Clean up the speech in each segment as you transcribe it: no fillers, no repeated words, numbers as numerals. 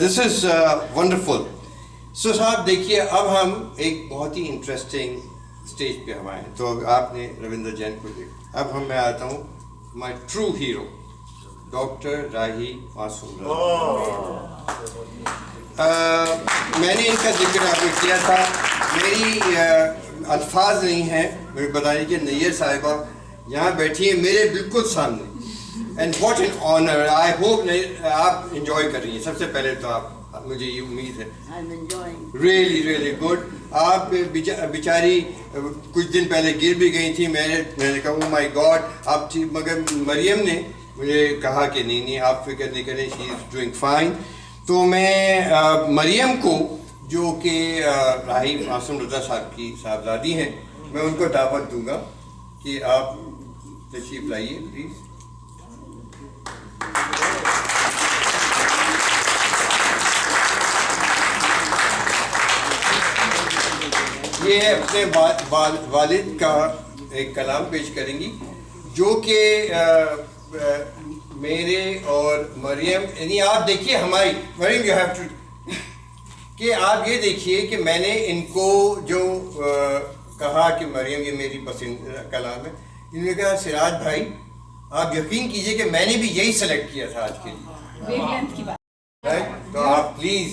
This is wonderful. सो साहब देखिए, अब हम एक बहुत ही इंटरेस्टिंग स्टेज पे हम आए। तो आपने रविंद्र जैन को देखा, अब मैं आता हूँ my true hero doctor Rahi Masoom रज़ा। मैंने इनका जिक्र आपने किया था, मेरी अल्फाज नहीं हैं मुझे बताने के। नैयर साहिबा यहाँ बैठी है मेरे बिल्कुल सामने, and what an honour. I hope आप इंजॉय कर रही हैं। सबसे पहले तो आप, मुझे ये उम्मीद है, रियली रियली गुड। आप बेचारी कुछ दिन पहले गिर भी गई थी। मैंने कहा ओ माय गॉड आप ठीक, मगर मरियम ने मुझे कहा कि नहीं आप फिक्र नहीं करें, शी इज़ डूइंग फाइन। तो मैं मरियम को, जो कि राही मासूम रज़ा साहब की साहबजादी हैं, मैं उनको दावत दूंगा कि आप तशरीफ लाइए प्लीज़। ये अपने वालिद का एक कलाम पेश करेंगी, जो कि मेरे और मरियम, यानी आप देखिए हमारी मरियम, यू हैव टू, कि आप ये देखिए कि मैंने इनको जो कहा कि मरियम ये मेरी पसंद कलाम है, इन्होंने कहा सिराज भाई आप यकीन कीजिए कि मैंने भी यही सेलेक्ट किया था आज के लिए, राइट? तो आप please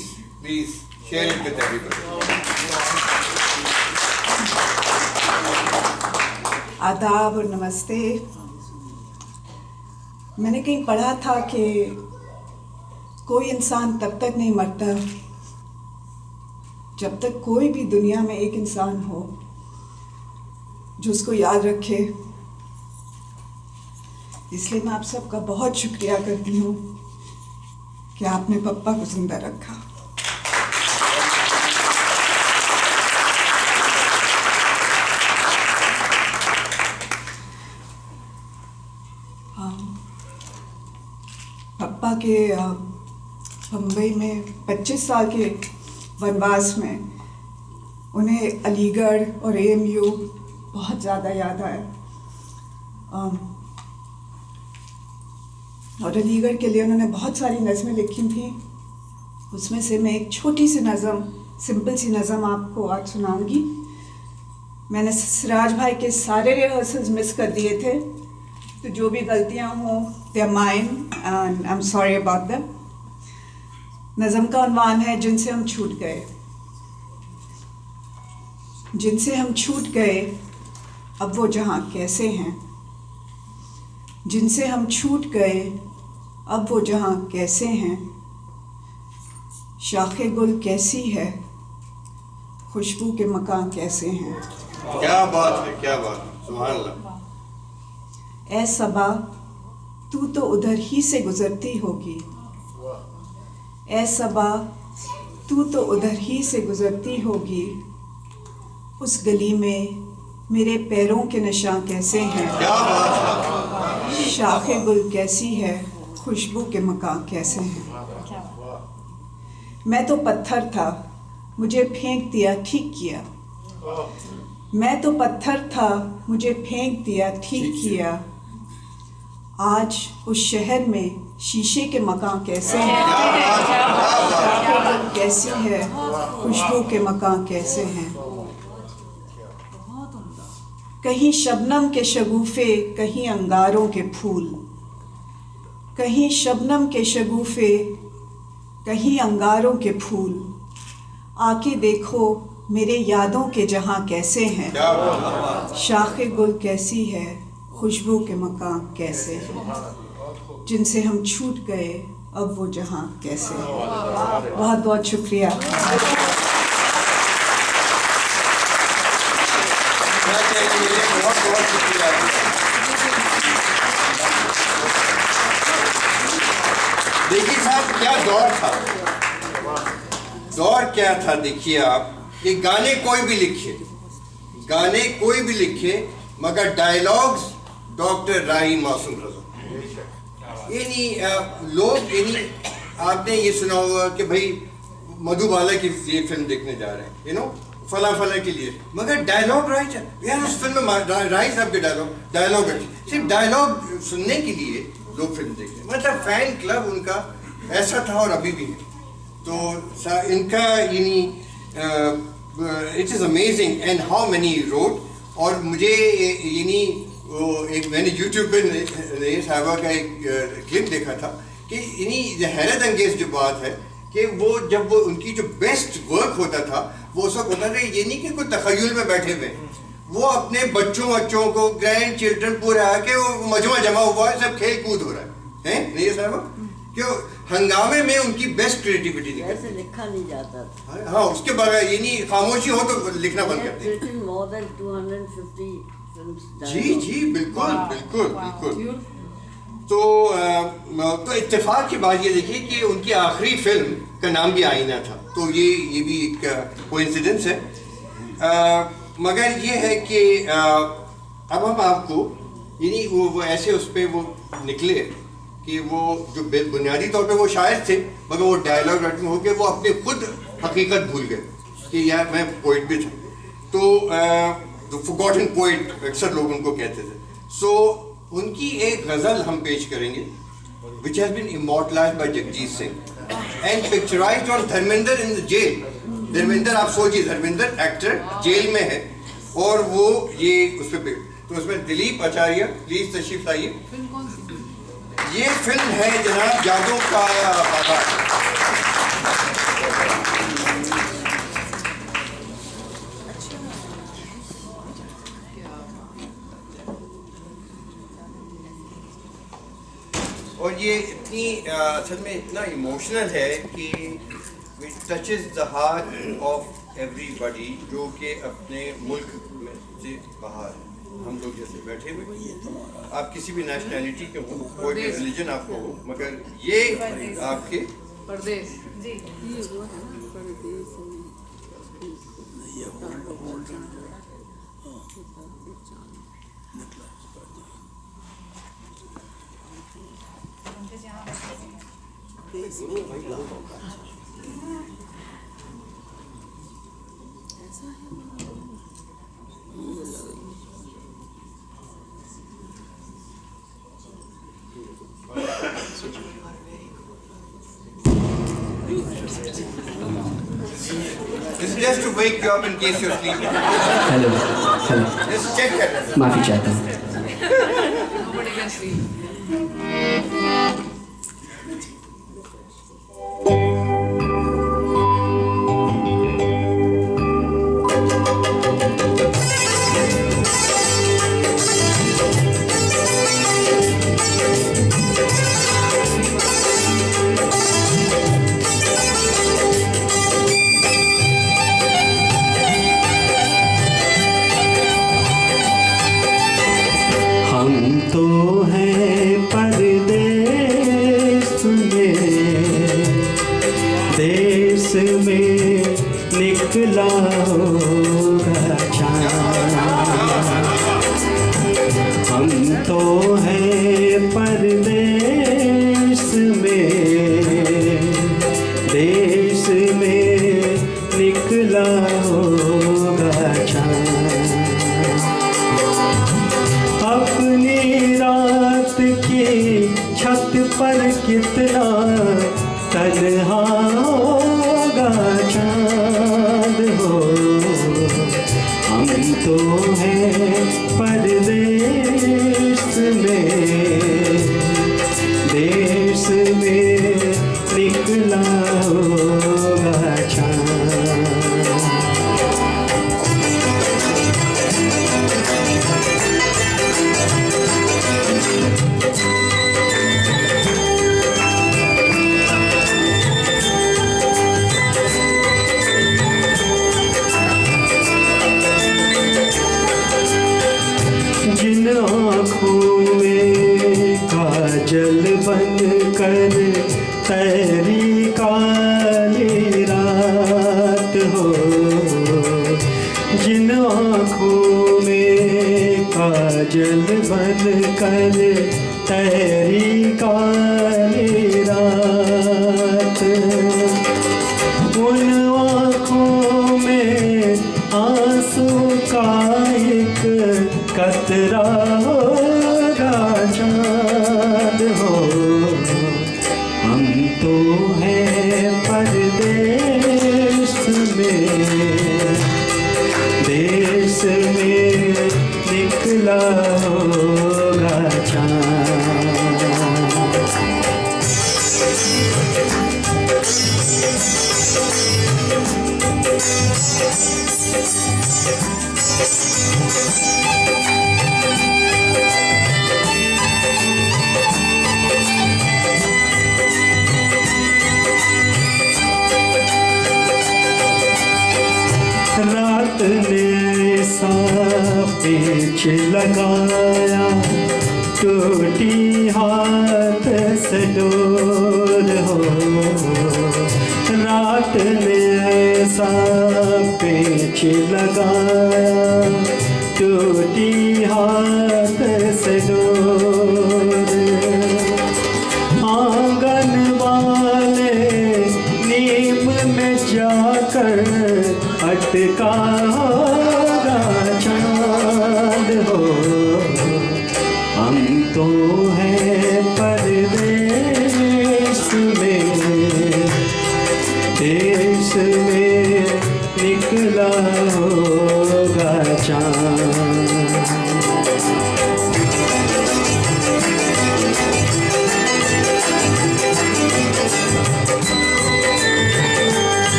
share it with everybody. आदाब और नमस्ते। मैंने कहीं पढ़ा था कि कोई इंसान तब तक नहीं मरता जब तक कोई भी दुनिया में एक इंसान हो जो उसको याद रखे। इसलिए मैं आप सबका बहुत शुक्रिया करती हूँ कि आपने पप्पा को जिंदा रखा। पप्पा के बम्बई में 25 साल के वनवास में उन्हें अलीगढ़ और AMU बहुत ज़्यादा याद आया। और अलीगढ़ के लिए उन्होंने बहुत सारी नज़में लिखी थी। उसमें से मैं एक छोटी सी नज़म, सिंपल सी नज़म आपको आज सुनाऊंगी। मैंने सिराज भाई के सारे रिहर्सल्स मिस कर दिए थे, तो जो भी गलतियाँ हों they are mine and I am sorry about them. नज़म का उन्वान है जिनसे हम छूट गए। जिनसे हम छूट गए अब वो जहाँ कैसे हैं। जिनसे हम छूट गए अब वो जहाँ कैसे हैं। शाखे गुल कैसी है, खुशबू के मकान कैसे हैं। क्या बात है, क्या बात है, सुभान अल्लाह। ऐ सबा तू तो उधर ही से गुजरती होगी। ऐ सबा तू तो उधर ही से गुजरती होगी। उस गली में मेरे पैरों के निशान कैसे हैं। शाखे गुल कैसी है, खुशबू के मकान कैसे हैं। मैं तो पत्थर था, मुझे फेंक दिया ठीक किया। मैं तो पत्थर था, मुझे फेंक दिया ठीक किया। आज उस शहर में शीशे के मकान कैसे हैं। कैसी है, खुशबू के मकान कैसे हैं। कहीं शबनम के शगुफे, कहीं अंगारों के फूल। कहीं शबनम के शगुफे, कहीं अंगारों के फूल। आके देखो मेरे यादों के जहाँ कैसे हैं। शाखे गुल कैसी है, खुशबू के मकान कैसे हैं। जिनसे हम छूट गए अब वो जहाँ कैसे हैं। बहुत बहुत शुक्रिया। बहुत शुक्रिया। देखिए साहब क्या दौर था, दौर क्या था। देखिए आप, ये गाने कोई भी लिखे, गाने कोई भी लिखे, मगर डायलॉग्स डॉक्टर राही मासूम रज़ा। ये नहीं लोग, ये नहीं, आपने ये सुना होगा कि भाई मधुबाला की ये फिल्म देखने जा रहे हैं, फला के लिए, मगर डायलॉग राइट है यार। उस फिल्म में राही साहब के डायलॉग सिर्फ डायलॉग सुनने के लिए लोग फिल्म देखते हैं। मतलब फैन क्लब उनका ऐसा था और अभी भी है। तो इनका यानी it is amazing and how many road. और मुझे यानी वो एक मैंने यूट्यूब पे नज़ीर साहिबा का एक क्लिप देखा था कि यानी हैरत अंगेज जो बात है कि वो जब वो उनकी जो बेस्ट वर्क होता था वो उस वक्त होता था, ये नहीं कि कोई तखय्युल में बैठे हुए, वो अपने बच्चों को ग्रैंड चिल्ड्रन पूरे आके वो मजमा जमा हुआ है, सब खेल कूद हो रहा है नज़ीर साहिबा, क्यों हंगामे में उनकी बेस्ट क्रिएटिविटी निकलती। ऐसे लिखा नहीं जाता था। हाँ, उसके बगैर ये नहीं, खामोशी हो तो लिखना बंद कर दें। more than 250 films. जी बिल्कुल बिल्कुल बिल्कुल। तो इत्तेफाक की बात ये देखिए कि उनकी आखिरी फिल्म का नाम भी आईना था, तो ये भी एक कोइंसिडेंस है। मगर ये है कि अब हम आपको यानी वो ऐसे उस पर वो निकले कि वो जो बुनियादी तौर पे वो शायर थे, मगर वो डायलॉग राइटिंग हो गए, वो अपने खुद हकीकत भूल गए कि यार मैं पोइट भी था। तो फॉरगॉटन पोइट अक्सर लोग उनको कहते थे। सो उनकी एक गज़ल हम पेश करेंगे which has been immortalised by Jagjit Singh and picturised on Dharmendra in the jail. Dharmendra, आप सोचिए, धर्मेंद्र एक्टर जेल में है और वो ये उस पर, तो उसमें दिलीप आचार्य प्लीज तशरीफ लाइए। ये फिल्म है जनाब जादू का बाजार। और ये इतनी असल में इतना इमोशनल है कि विच touches the heart of everybody, जो कि अपने मुल्क में से बाहर है। हम लोग जैसे बैठे हुए, आप किसी भी नेशनैलिटी के हो, कोई भी रिलीजन आपको हो, मगर ये आपके परदेश जी This is just to wake you up in case you're sleeping. Hello Just check that. माफ़ी चाहता हूँ। nobody can sleep. हम तो हैं परदेश में, देश में निकला होगा चाँद। हम तो हैं परदेश में, देश में निकला होगा चाँद। अपनी रात की छत पर कितना तन्हा होगा चाँद हो। हम तो हैं परदेश में, देश में निकला होगा चाँद। जिन आँखों में काजल बन कर तैरी काली रात हो, जिन आँखों में काजल बन कर तैरी काली रात, उन आँखों में आंसू का एक कतरा होगा चाँद हो। हम तो हैं परदेश पेच लगाया टूटी हाथ से डोर हो रात ने ऐसा पेच लगाया टूटी हाथ से डोर आंगन वाले नीम में जाकर अटका होगा चांद हो हम तो हैं परदेश में देश में निकला होगा चांद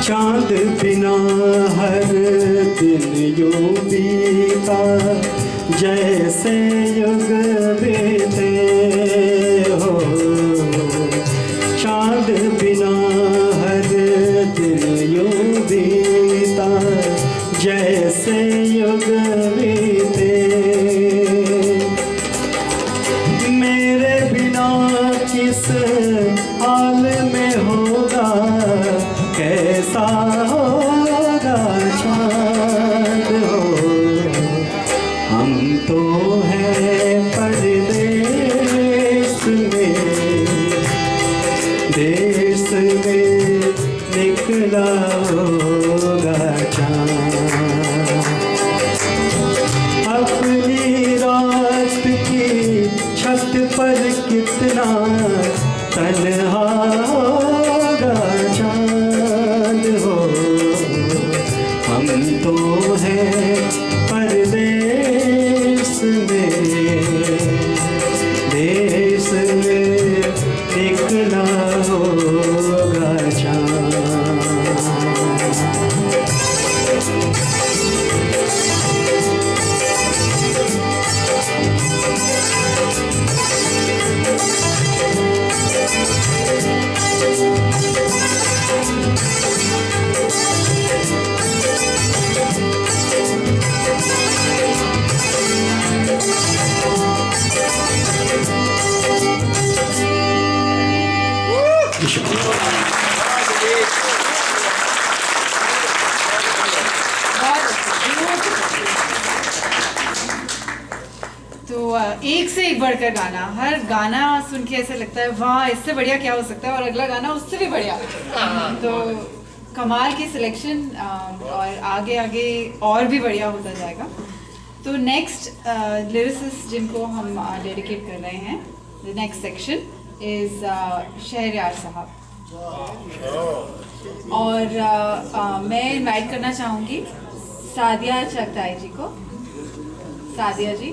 चांद बिना हर दिन यूं बीता जैसे युग बीते हो चांद बिना हर दिन यूं बीता जैसे युग बीते मेरे बिना किस हाल में होगा कैसा होगा चांद हो हम तो हैं परदेश में देश में निकला होगा चांद अपनी रात की छत पर कितना तन्हा होगा चांद हो हम तो हैं परदेश में देश में निकला होगा चांद तो एक से एक बढ़कर गाना, हर गाना सुन के ऐसा लगता है वाह इससे बढ़िया क्या हो सकता है, और अगला गाना उससे भी बढ़िया। तो कमाल की सिलेक्शन, और आगे आगे और भी बढ़िया होता जाएगा। तो नेक्स्ट लिरिसिस्ट जिनको हम डेडिकेट कर रहे हैं, the next section is Shahryar साहब। और मैं इनवाइट करना चाहूँगी सादिया चगताई जी को। Sadia ji,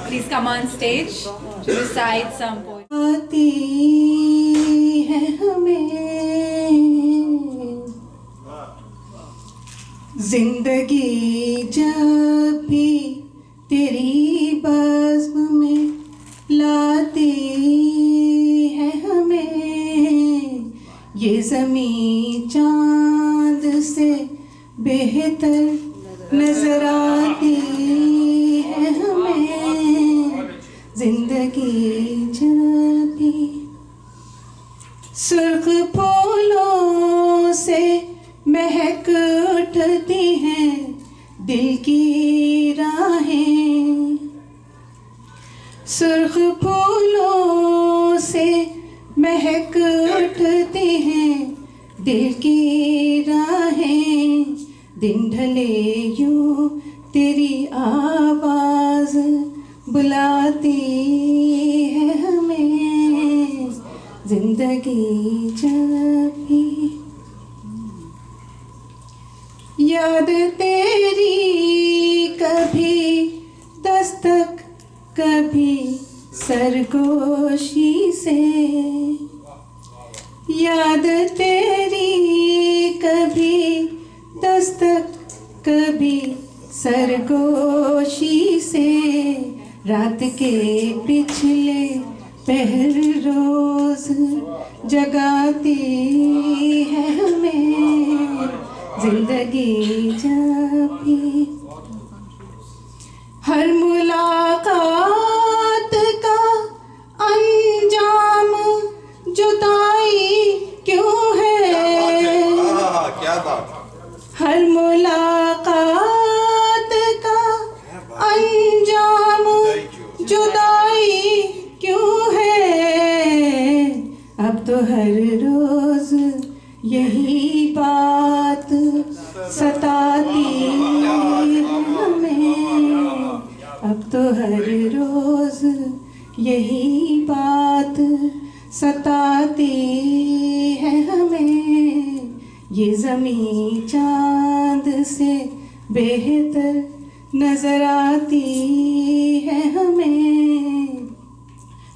please come on stage to recite some poem. आती है हमें जिंदगी जब भी तेरी बज़्म में लाती है हमें, ये ज़मीं चांद से बेहतर नजर आती है हमें, जिंदगी जब भी सुर्ख फूलों से महक उठती हैं दिल की राहें, सुर्ख फूलों से महक उठती हैं दिल की राहें, दिन ढले यूं तेरी आवाज़ बुलाती है हमें, जिंदगी जब भी याद तेरी कभी दस्तक कभी सरगोशी से, याद तेरी कभी दस्तक कभी सरगोशी से, रात के पिछले पहर रोज जगाती है हमें जिंदगी जब भी। हर मुलाकात का अंजाम जुदाई क्यों है? क्या बात। हर मुलाकात का अंजाम जुदाई क्यों है? अब तो हर रोज यही बात सताती है हमें। अब तो हर रोज यही बात सताती है हमें। ये ज़मीं चांद से बेहतर नजर आती है हमें।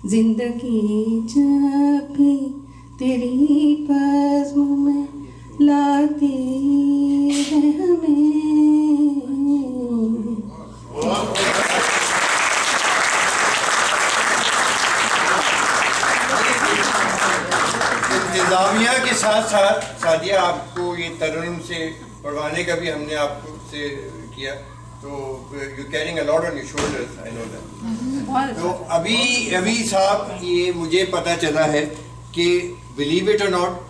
जिंदगी जब भी तेरी बज़्म में लाती है हमें। इंतजामिया के साथ साथ सादिया आपको ये तरन्नुम से पढ़वाने का भी हमने आपको से किया, तो you carrying a lot on your shoulders, I know that. तो अभी साहब ये मुझे पता चला है कि बिलीव इट और नॉट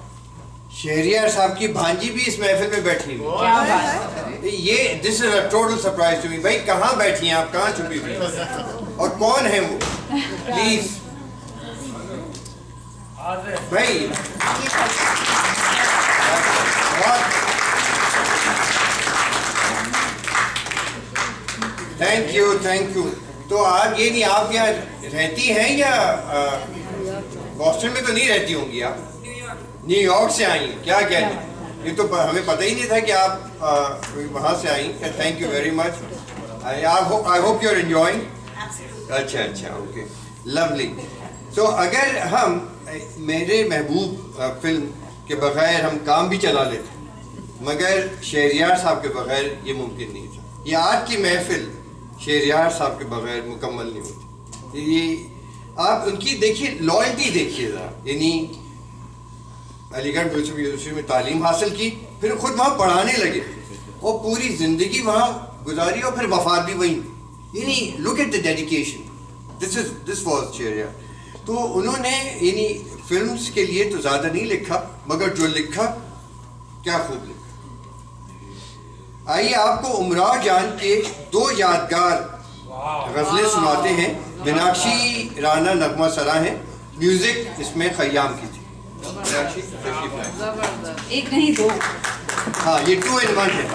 शहरियार साहब की भांजी भी इस महफिल में बैठी हुई। क्या बात है। ये this is a total surprise to me. भाई कहाँ बैठी हैं आप, कहाँ छुपी हुई और कौन है वो? प्लीज भाई थैंक यू। तो आप ये नहीं, आप यहाँ रहती हैं या बॉस्टन में तो नहीं रहती होंगी आप? न्यूयॉर्क से आई हैं? क्या क्या ये तो हमें पता ही नहीं था कि आप वहाँ से आई। Thank you very much. I hope you are enjoying. अच्छा ओके, लवली। तो अगर हम मेरे महबूब फिल्म के बगैर हम काम भी चला लेते, मगर शहरियार साहब के बगैर ये मुमकिन नहीं था। ये आज की महफिल शहरियार साहब के बगैर मुकम्मल नहीं होती। ये आप उनकी देखिए, लॉयल्टी देखिए ज़रा। यानी अलीगढ़ मुस्लिम यूनिवर्सिटी में तालीम हासिल की, फिर खुद वहाँ पढ़ाने लगे और पूरी ज़िंदगी वहाँ गुजारी और फिर वफात भी वहीं। यानी look at the dedication, this was Shahryar. तो उन्होंने यानी फिल्म्स के लिए तो ज़्यादा नहीं लिखा, मगर जो लिखा क्या खूब लिखा। आइए आपको उमराव जान के दो यादगार गज़लें सुनाते हैं। मीनाक्षी राना नगमा सरा हैं, म्यूज़िक इसमें खयाम की थी। मीनाक्षी एक नहीं दो। हाँ, ये 2 in 1 है।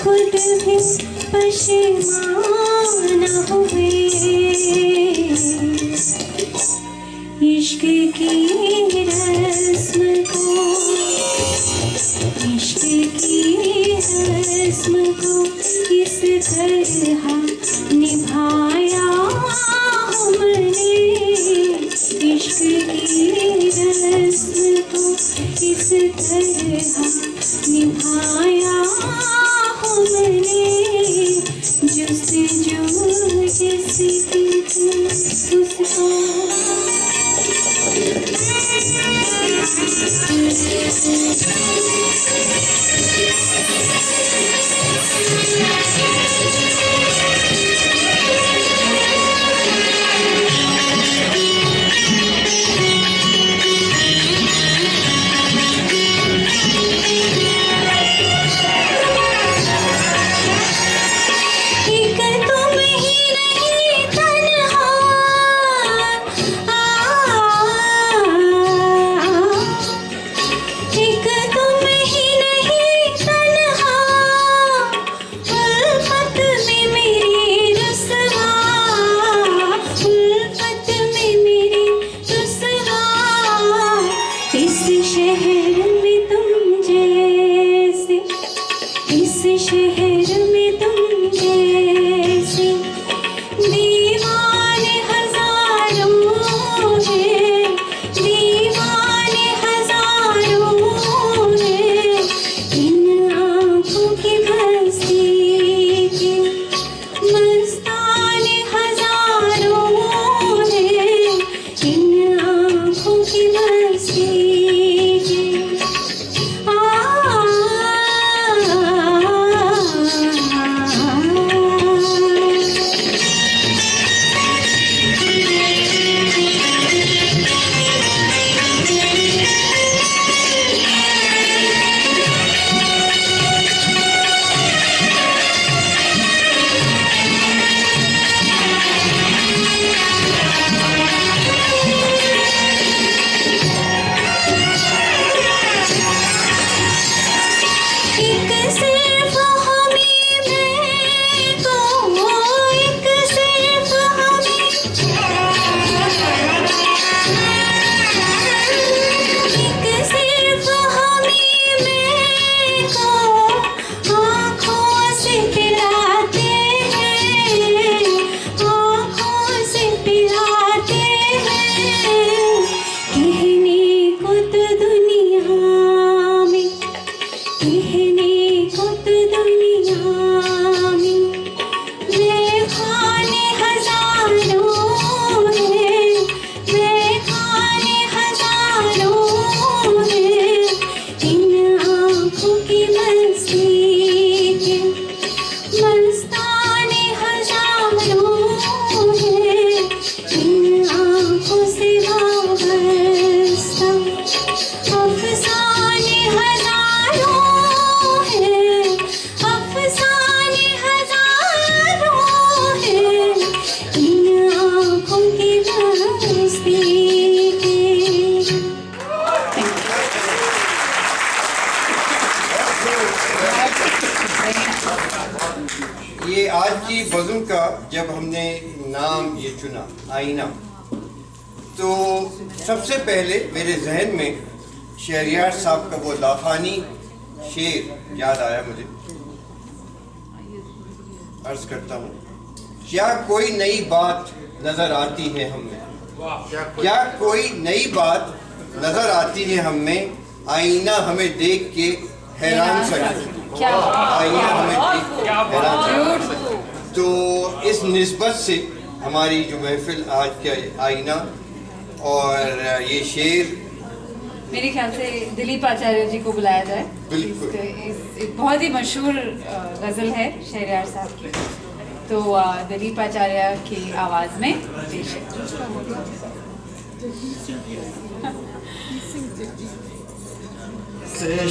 खुद भी पशेमान हुए। इश्क की रस्म को, इश्क की रस्म को इस तरह निभाया हमने। इश्क की रस्म को इस तरह निभाया हमने। जुस्तजू जिसकी थी उसको ये आज की बज़म का जब हमने नाम ये चुना आईना, तो सबसे पहले मेरे जहन में शहरयार साहब का वो लाफानी शेर याद आया मुझे। अर्ज करता हूँ, क्या कोई नई बात नजर आती है हमें, क्या कोई नई बात नजर आती है हमें, आईना हमें देख के हैरान सा आईना हमें देख के हैरान सा। तो इस निस्बत से हमारी जो महफिल आज का आईना और ये शेर, मेरे ख्याल से दिलीप आचार्य जी को बुलाया जाए। बिल्कुल एक बहुत ही मशहूर गज़ल है शहरयार साहब की, तो दिलीप आचार्य की आवाज़ में पेश है।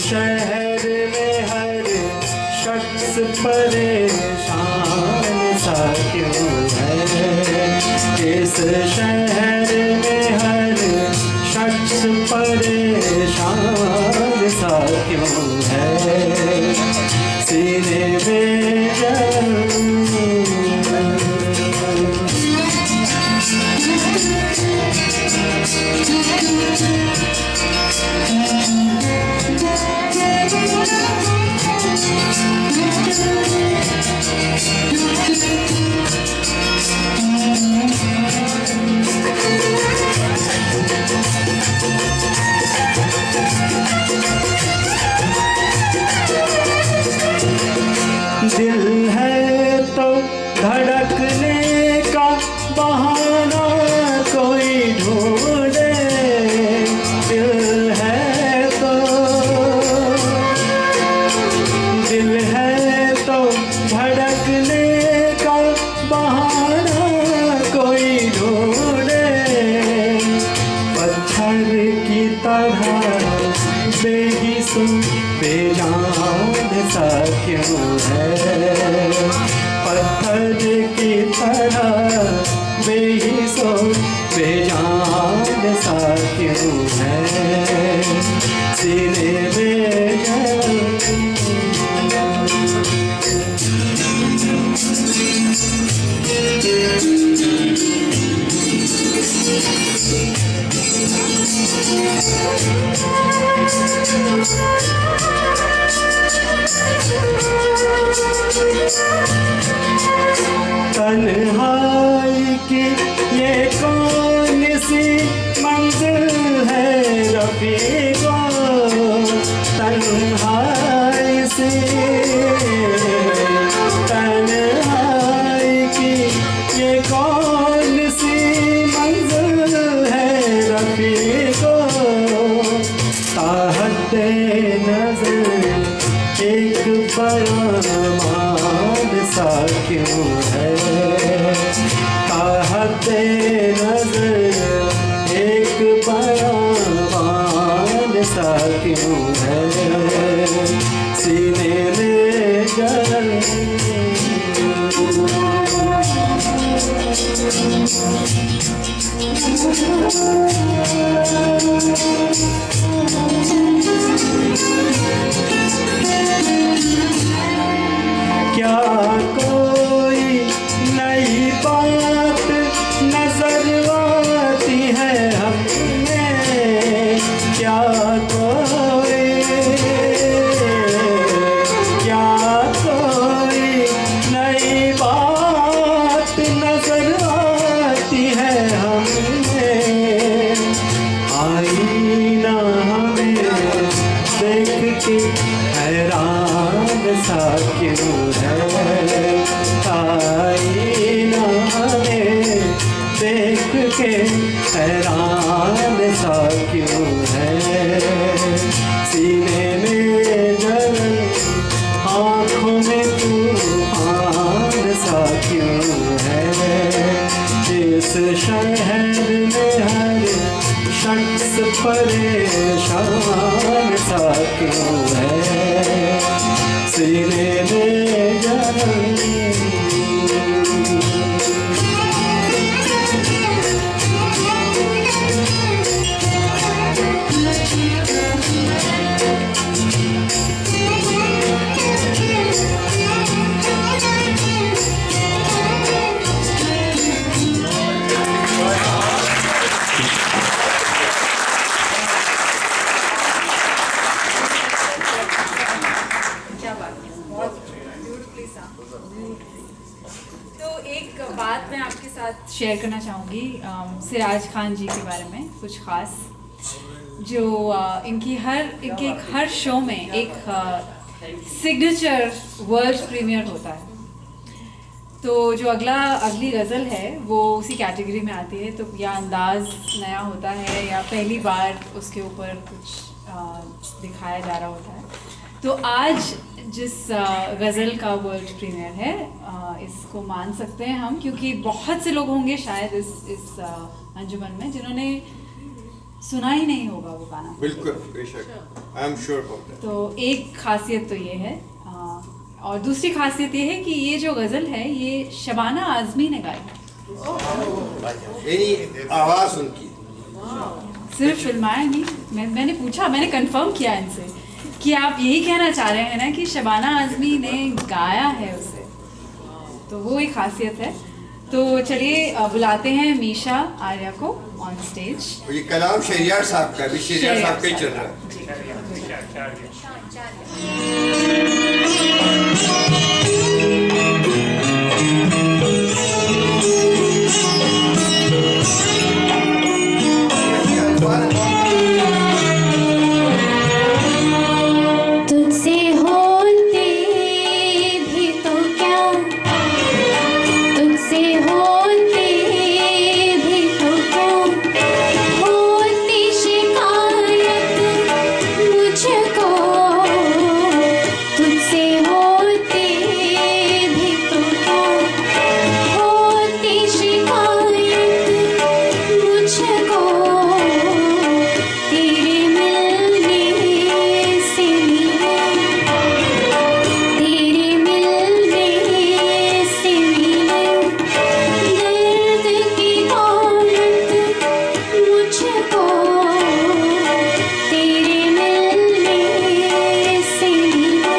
शहर में हर शख्स परेशान सा क्यों है, इस शहर में हर शख्स परेशान सा क्यों है, सीने में दिल है तो धड़कने का बहाना कोई ढूंढे, दिल है तो धड़कने का बहाना कोई ढूंढे। पत्थर की तरह बेहिस्सों बेजान सा क्यों है, पत्थर की तरह बेहिस्सों बेजान सा क्यों है, सीने में जलती तन्हाई की ये कौन सी मंजिल है रफ़ीक़ो, तन्हाई से तन्हाई की ये कौन सी मंजिल है रफ़ीक़ो, ताहत नज़र एक बयान सा क्यों है, ताहत नज़र एक बयान सा क्यों है, सीने में जलती क्या कोई नई बात नजर आती है हमें, क्या कोई नई बात नजर आती है हमें, आईना हमें देख के हैरान सा क्यों है, आईना हमें देख के हैरान सा क्यों है, सीने में जलन आँखों में तूफान सा क्यों है, इस शहर में हर शख्स परेशान सा क्यों है, सीने में जलन बात मैं आपके साथ शेयर करना चाहूँगी सिराज खान जी के बारे में कुछ ख़ास, जो इनके हर शो में एक सिग्नेचर वर्ल्ड प्रीमियर होता है। तो जो अगली गज़ल है वो उसी कैटेगरी में आती है, तो या अंदाज़ नया होता है या पहली बार उसके ऊपर कुछ दिखाया जा रहा होता है। तो आज जिस गज़ल का वर्ल्ड प्रीमियर है इसको मान सकते हैं हम, क्योंकि बहुत से लोग होंगे शायद इस अंजुमन में जिन्होंने सुना ही नहीं होगा वो गाना। बिल्कुल बेशक, I am sure about that. तो एक खासियत तो ये है, और दूसरी खासियत ये है कि ये जो गज़ल है ये शबाना आज़मी ने गाई है। यानी आवाज़ उनकी सिर्फ फिल्माया नहीं, मैंने पूछा, मैंने कंफर्म किया इनसे कि आप यही कहना चाह रहे हैं ना कि शबाना आज़मी ने गाया है उसे, तो वो एक खासियत है। तो चलिए बुलाते हैं मीशा आर्या को on stage. और ये कलाम शहरियार साहब का भी शहरियार साहब का ही चल रहा है। तुझसे होते भी तो क्या, तुझसे होते भी तो क्या, होती शिकायत मुझको, तुझसे होते भी तो क्या, होती शिकायत मुझको, तेरे मिलने से मिले, तेरे मिलने से मिले, दर्द की दौलत मुझको, तेरे मिलने से मिले।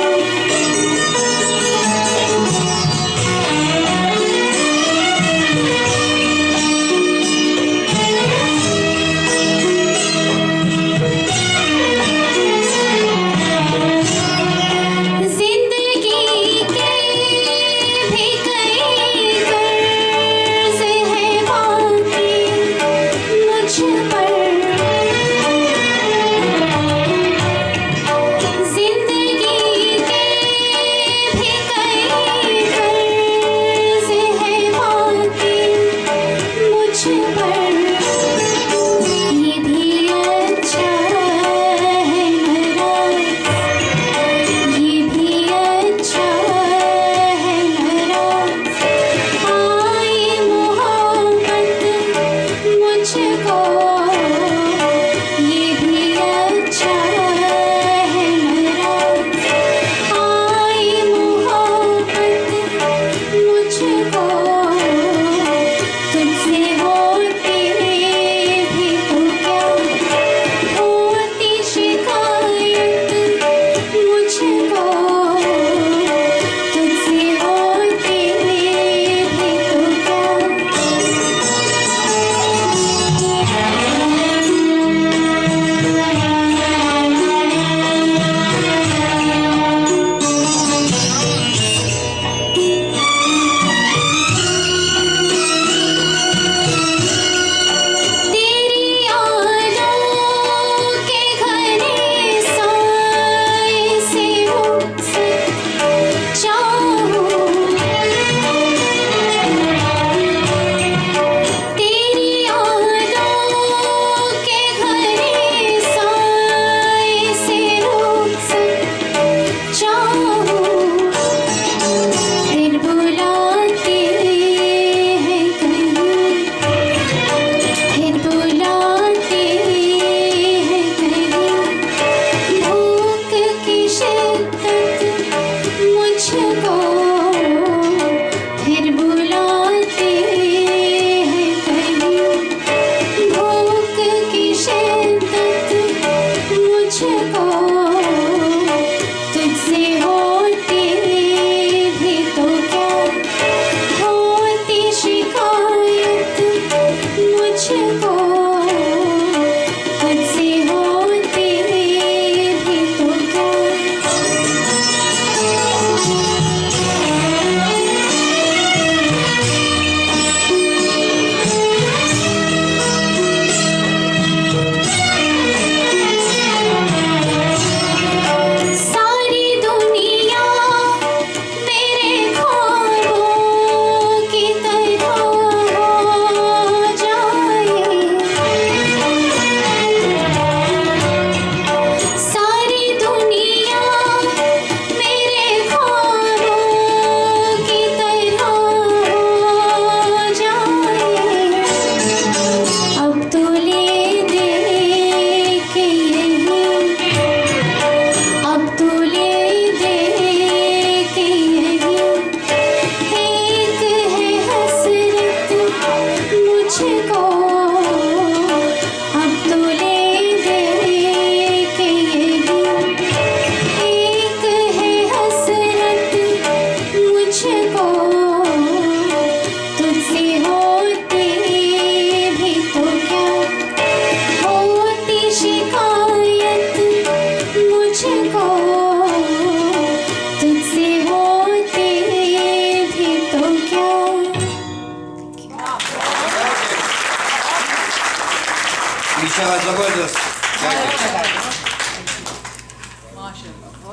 ईशा जबरदस्त।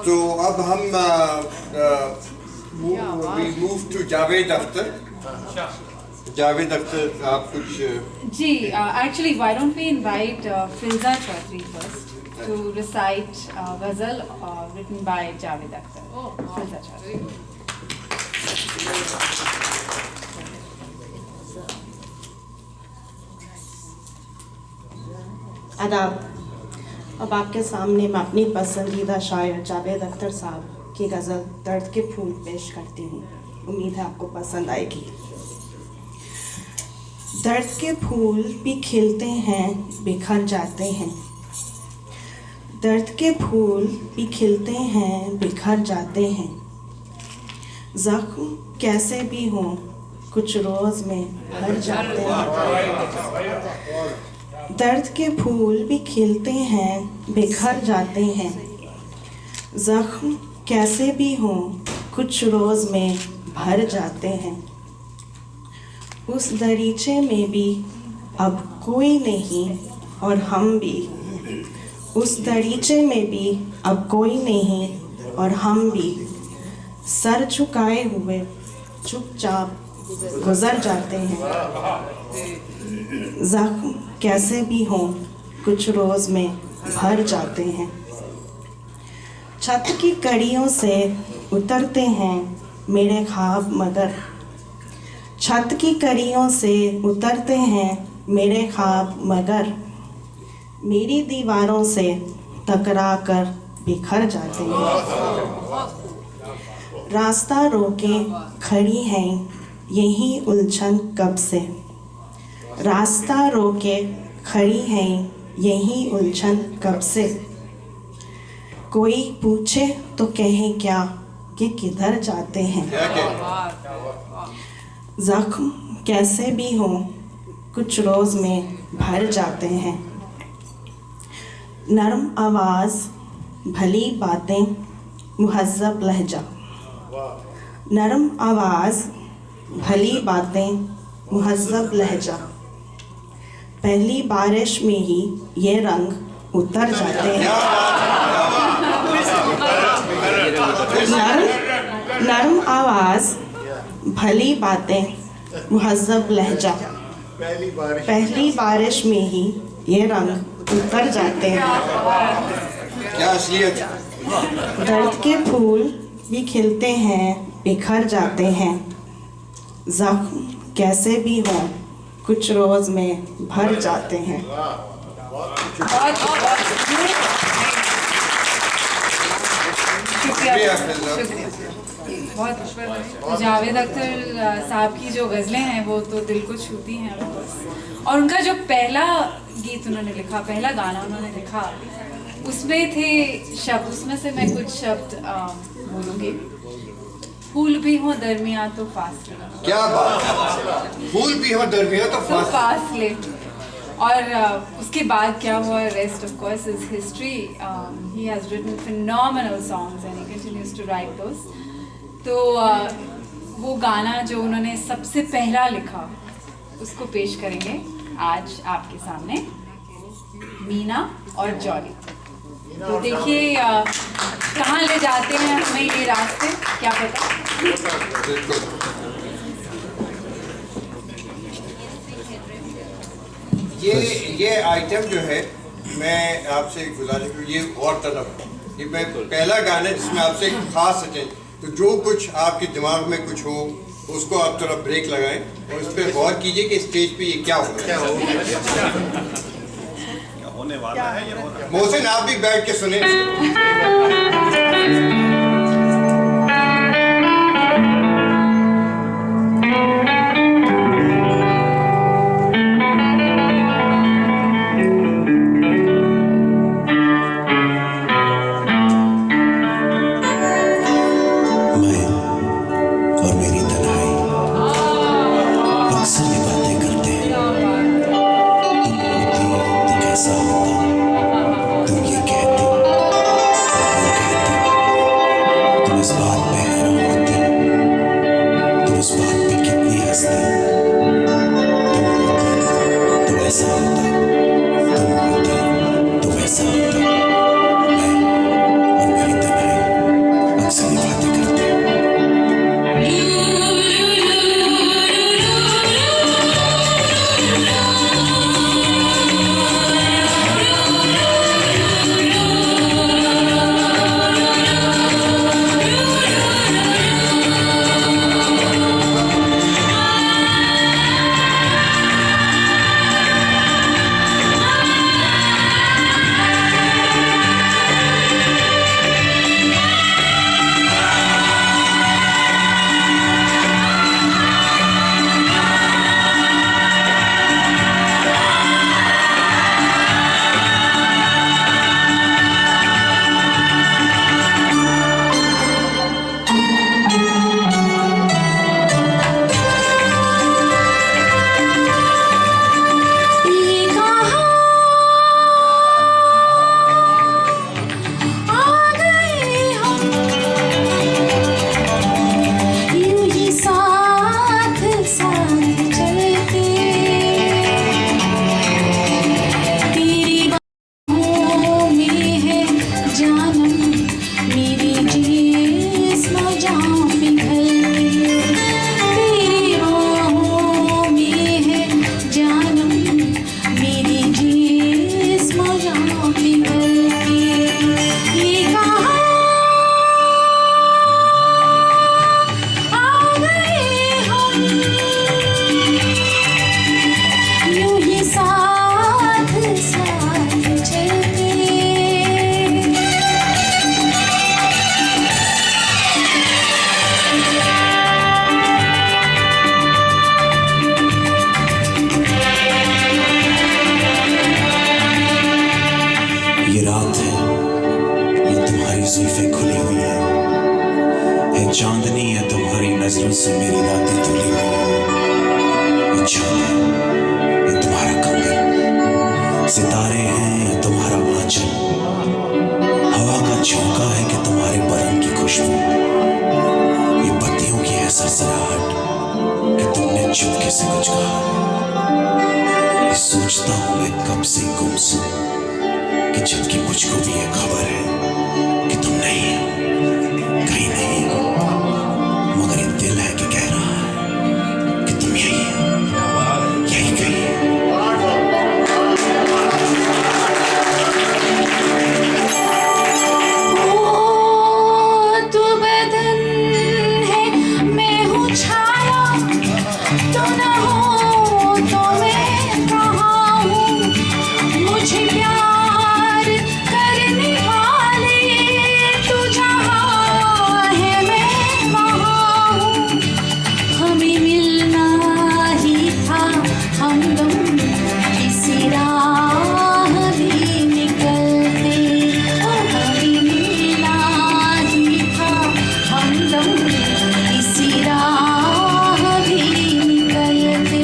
तो अब हम मूव टू जावेद अख्तर। जावेद अख्तर आप कुछ जी, actually why don't we invite Filza Chaudhary first to recite ghazal written by Javed Akhtar. Filza Chaudhary. आदाब। अब आपके सामने मैं अपनी पसंदीदा शायर जावेद अख्तर साहब की गज़ल दर्द के फूल पेश करती हूँ। उम्मीद है आपको पसंद आएगी। दर्द के फूल भी खिलते हैं, बिखर जाते हैं। दर्द के फूल भी खिलते हैं, बिखर जाते हैं। ज़ख्म कैसे भी हों, कुछ रोज़ में भर जाते हैं। दर्द के फूल भी खिलते हैं, बिखर जाते हैं। ज़ख्म कैसे भी हों, कुछ रोज़ में भर जाते हैं। उस दरीचे में भी अब कोई नहीं और हम भी। उस दरीचे में भी अब कोई नहीं और हम भी। सर झुकाए हुए चुपचाप गुजर जाते हैं। ज़ख्म कैसे भी हों, कुछ रोज़ में भर जाते हैं। छत की कड़ियों से उतरते हैं मेरे ख्वाब मगर। छत की कड़ियों से उतरते हैं मेरे ख्वाब मगर। मेरी दीवारों से टकरा कर बिखर जाते हैं। रास्ता रोके खड़ी हैं यही उलझन कब से। रास्ता रोके खड़ी हैं यही उलझन कब से। कोई पूछे तो कहें क्या कि किधर जाते हैं। ज़ख्म कैसे भी हों, कुछ रोज़ में भर जाते हैं। नरम आवाज़ भली बातें मुहज़्ज़ब लहजा। नरम आवाज़ भली बातें मुहज़्ज़ब लहजा। पहली बारिश में ही ये रंग उतर जाते हैं। नरम आवाज़ भली बातें मुहज़्ज़ब लहजा। पहली बारिश में ही ये रंग उतर जाते हैं। क्या असलियत। दर्द के फूल भी खिलते हैं, बिखर जाते हैं। ज़ख्म कैसे भी हों, कुछ रोज़ में भर जाते हैं। शुक्रिया। बहुत जावेद अख्तर साहब की जो गज़लें हैं वो तो दिल को छूती हैं और उनका जो पहला गीत उन्होंने लिखा, पहला गाना उन्होंने लिखा, उसमें थे शब्द, उसमें से मैं कुछ शब्द बोलूँगी। फूल भी हो दरमिया तो फासले। क्या बात। फूल भी हो दरमिया तो फासले। और उसके बाद क्या हुआ, rest of course is history. He has written phenomenal songs and he continues to write those. तो वो गाना जो उन्होंने सबसे पहला लिखा उसको पेश करेंगे आज आपके सामने, मीना और जॉली। तो देखिए कहाँ ले जाते हैं हमें ये रास्ते, क्या पता। ये आइटम जो है, मैं आपसे गुजारिश करूँ, ये और तरफ ये मैं पहला गाना जिसमें आपसे एक खास अटेंशन, तो जो कुछ आपके दिमाग में कुछ हो उसको आप थोड़ा ब्रेक लगाएं और उस पर गौर कीजिए कि स्टेज पे ये क्या हो रहा है। होने वाला है ये होना। मोहसिन आप भी बैठ के सुने। कैसा होता तुम ये कहते, वो कहते, नजरों से मेरी रातें धुली हुई। ये चांद है, ये तुम्हारा कंगन, सितारे हैं ये तुम्हारा आंचल, हवा का झोंका है कि तुम्हारे बदन की खुशबू, ये पत्तियों की है सरसराहट कि तुमने चुपके से कुछ कहा। ये सोचता हूं मैं कब से गुमसुम कि जबकि मुझको भी ये खबर है कि तुम नहीं हो, कहीं नहीं हो, मगर ये दिल है कि कह रहा है कि तुम यही हो, यही कहीं ओ तू बदन है मैं हूँ छाया, तो न हो तो मैं कहाँ हूँ, मुझे प्यार करने वाले तू जहाँ है मैं वहाँ हूँ। हमें मिलना ही था हम दोनों किसी राह भी निकलते, हमें मिलना ही था हम दोनों किसी राह भी निकलते।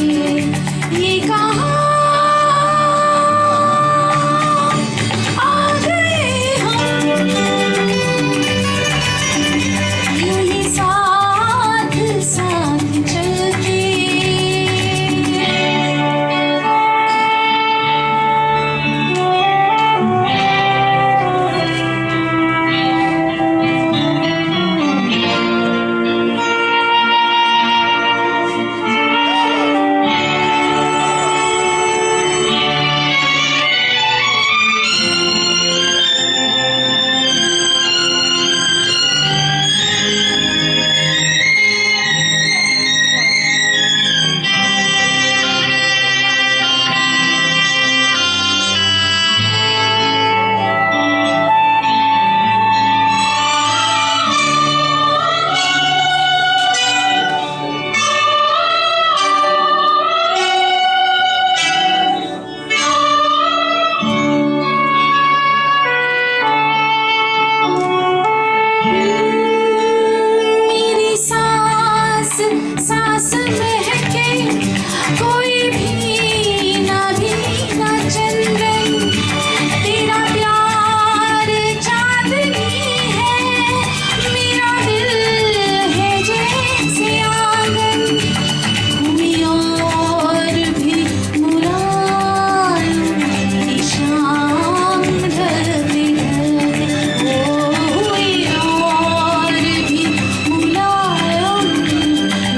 ये कहाँ आ गए हम, यूं ही साथ साथ चलते। मेरी सांस सांस महके, कोई भी ना चंदन, तेरा प्यार चांदनी है, मेरा दिल है जैसे आंगन, घूमी और भी मुलायम मेरी शाम ढलती ढलती, हुई और भी मुलायम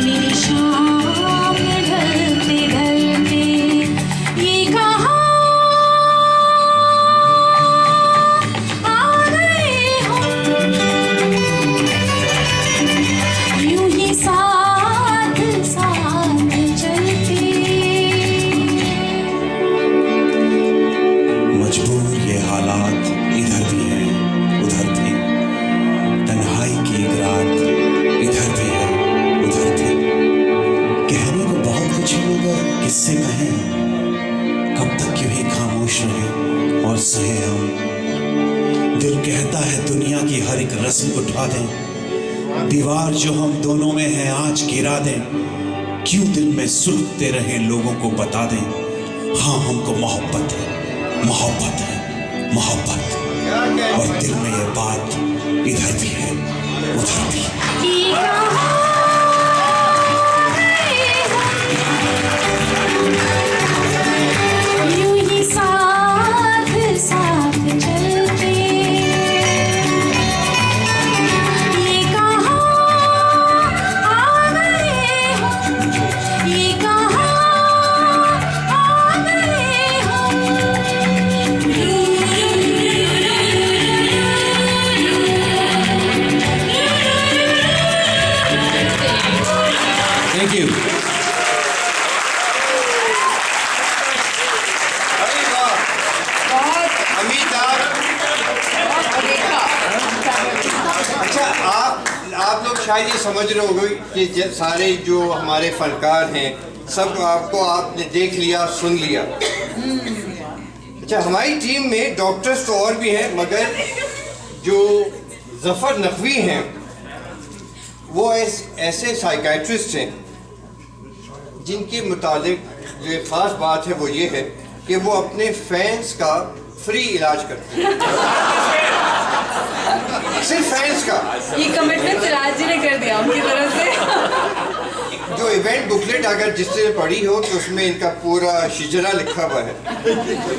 मेरी शाम ढलते ढलते। ये कहाँ आ गए हम, यूं ही साथ साथ चलते। मजबूर ये हालात इधर भी है उधर भी, तन्हाई की एक रात इधर भी है उधर भी, कहने को बहुत कुछ है मगर किससे कहें, कब तक यूं ही खामोश रहे और सहे हम। दिल कहता है दुनिया की हर एक रस्म उठा दें, दीवार जो हम दोनों में है आज गिरा दें, क्यों दिल में सुलगते रहे लोगों को बता दें, हाँ हमको मोहब्बत है मोहब्बत है मोहब्बत, और दिल में ये बात इधर भी है उधर भी। ये कहाँ आ गए हम, यूं ही साथ साथ चलते। ये कहाँ आ गए हम, ये कहाँ आ गए हम। Thank you. अरे वाह, अमित अच्छा, आप लोग शायद ये समझ रहे होंगे कि सारे जो हमारे फनकार हैं सब आपको आपने देख लिया सुन लिया। अच्छा, हमारी टीम में डॉक्टर्स तो और भी हैं, मगर जो जफ़र नकवी हैं वो ऐसे साइकेट्रिस्ट हैं जिनके मुतालिक जो ख़ास बात है वो ये है कि वो अपने फैंस का फ्री इलाज करते हैं। सिर्फ फैंस का। ये कमिटमेंट सिराज जी ने कर दिया उनकी तरफ से। जो इवेंट बुकलेट अगर जिसने पढ़ी हो तो उसमें इनका पूरा शिजरा लिखा हुआ है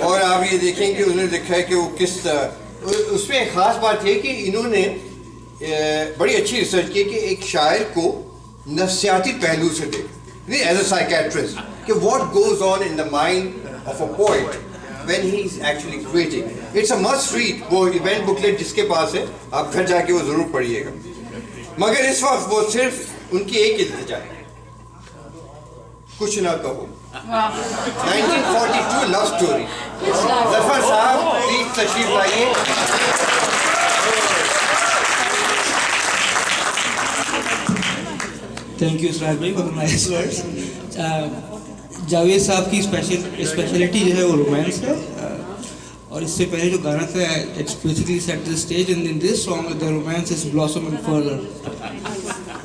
और आप ये देखेंगे उन्होंने लिखा है कि वो किस उसमें एक ख़ास बात है कि इन्होंने बड़ी अच्छी रिसर्च की कि एक शायर को नफ्सियाती पहलू से देख एज अ साइकेट्रिस्ट कि what goes on in the mind of a poet when he is actually creating. It's a must read. वो इवेंट बुकलेट जिसके पास है आप घर जाके वो ज़रूर पढ़िएगा। मगर इस वक्त वो सिर्फ उनकी एक इल्तिजा है, कुछ ना कहो। 1942 लव स्टोरी। जफर साहब प्लीज तशरीफ लाइए। थैंक यू सिराज भाई फॉर नाइस वर्ड्स। जावेद साहब की स्पेशलिटी जो है वो रोमांस है और इससे पहले जो गाना था it's basically set the stage and in this song the romance is blossoming further.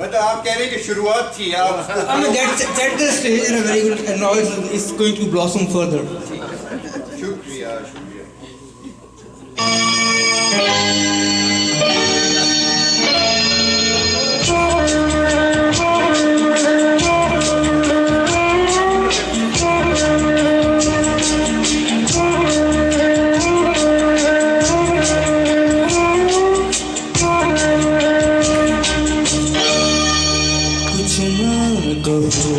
मतलब आप कह रहे हैं कि शुरुआत थी आप set the stage in a very good and now it's going to blossom further. शुक्रिया शुक्रिया। कुछ ना कहो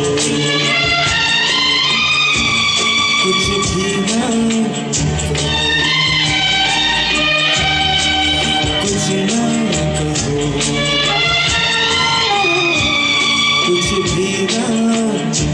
कुछ भी ना कुछ ना कहो कुछ भी ना कहो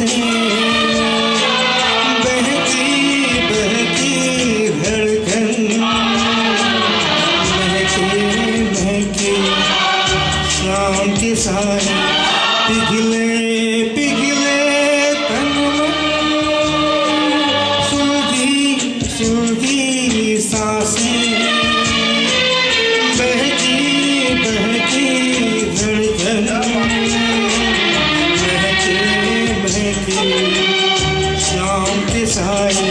सांसें, बहती बहती धड़कन, महके महके शाम के साए, पिघले पिघले तन मन, सुलगी सुलगी सांसें, बहती बहती धड़कन, महके महके शाम के साए,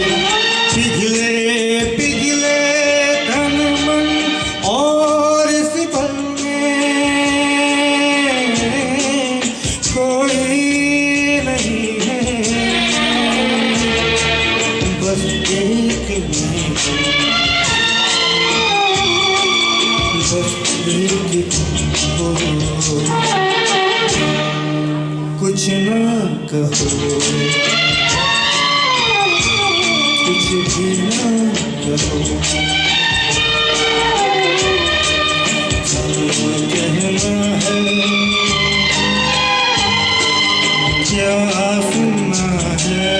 पिघले पिघले तन मन, और इस पल में कोई नहीं है, बस एक मैं, बस एक हो, कुछ ना कहो, कुछ भी ना कहो, कहना है क्या सुनना है,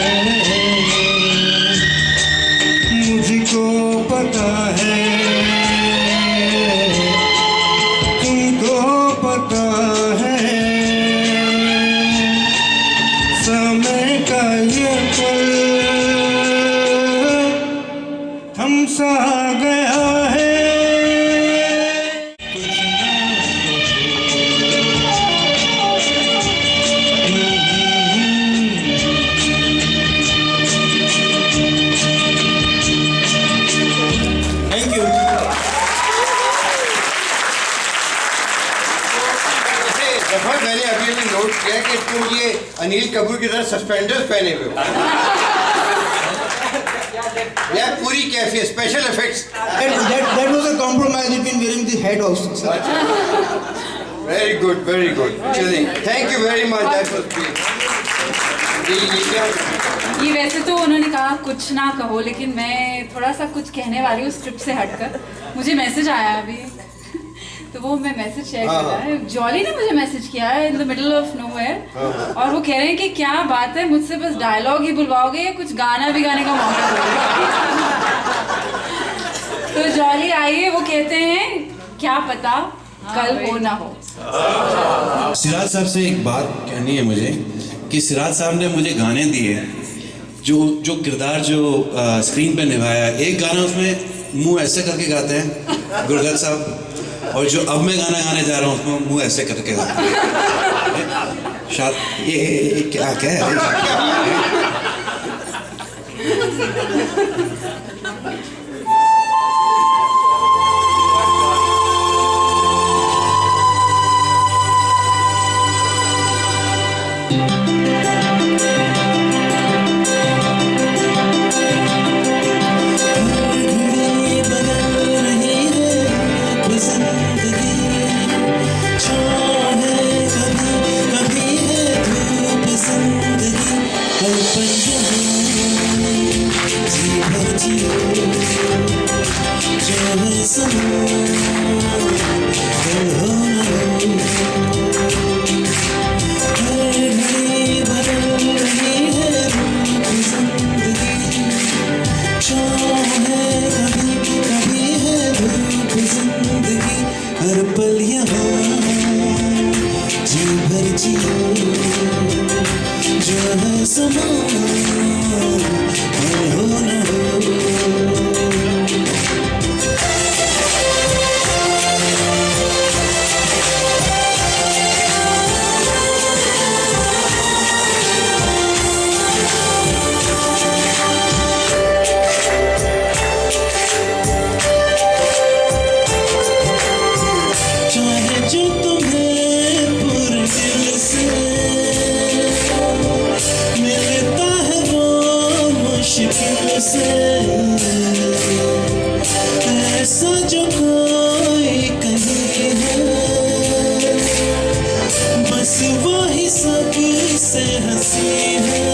मुझको पता है, तुमको पता है, समय का ये पल थमसा गया है, कुछ थैंक यू। जफर, मैंने अभी अभी नोट किया कि तुम ये अनिल कपूर की तरह सस्पेंडर्स पहने हुए हो। यार पूरी कैफियत, special effects. That was a compromise between wearing the hat also, sir. Very good very good. चलिए, thank you very much, that was great. ये वैसे तो उन्होंने कहा कुछ ना कहो, लेकिन मैं थोड़ा सा कुछ कहने वाली हूँ स्क्रिप्ट से हटकर। मुझे मैसेज आया अभी, तो वो मैं मैसेज शेयर कर रहा है। जॉली ने मुझे मैसेज किया है in the middle of nowhere, और वो कह रहे हैं कि क्या बात है, मुझसे बस डायलॉग ही बुलवाओगे या कुछ गाना भी गाने का मौका दोगे? तो जॉली आइए, वो कहते हैं क्या पता कल हो ना हो। सिराज साहब से एक बात कहनी है मुझे कि सिराज साहब ने मुझे गाने दिए, जो किरदार जो स्क्रीन पे निभाया, एक गाना उसमें मुंह ऐसे करके गाते हैं गुरगल साहब, और जो अब मैं गाना गाने जा रहा हूँ उसमें मुंह ऐसे करके गाते हैं। शायद ये क्या है? हर पल यहाँ जी भर जियो, जो है समा हो न हो। ऐसा जो कोई कहीं है, बस वही सबसे हंसी है।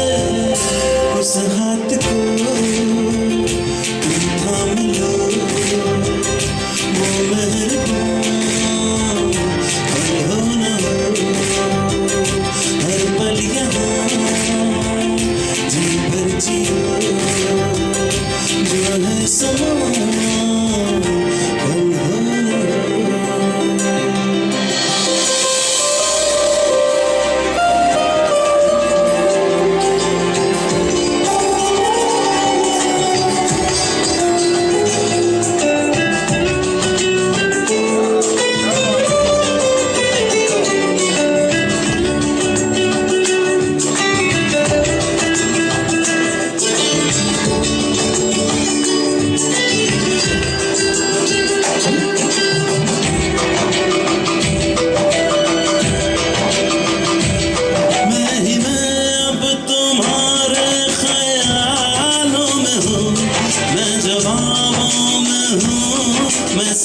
उस हाथ को तुम थाम लो, वो मेहरबान हो न हो। हर पल यहाँ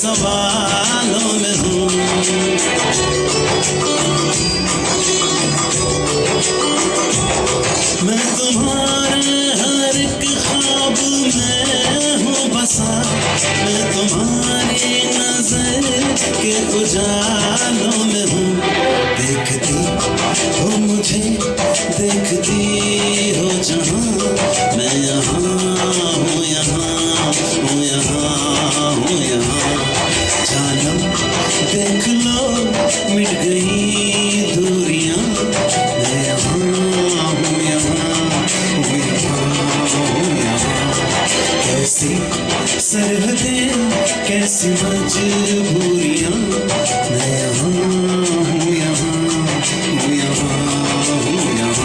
सवालों में हूँ। मैं तुम्हारे हर एक ख्वाब में हूँ बसा, मैं तुम्हारी नजर के उजालों में हूँ। देखती हो मुझे, देखती हो जहाँ, मैं यहाँ हूँ, यहाँ हूँ, यहाँ हूँ, यहाँ। जानो देख लो मिट गई दूरियां, मैं यहाँ हूँ, यहाँ हूँ, यहाँ हूँ, यहाँ। कैसी सरहदें, कैसी मजबूरियां, मैं यहाँ हूँ, यहाँ हूँ, यहाँ हूँ, यहाँ।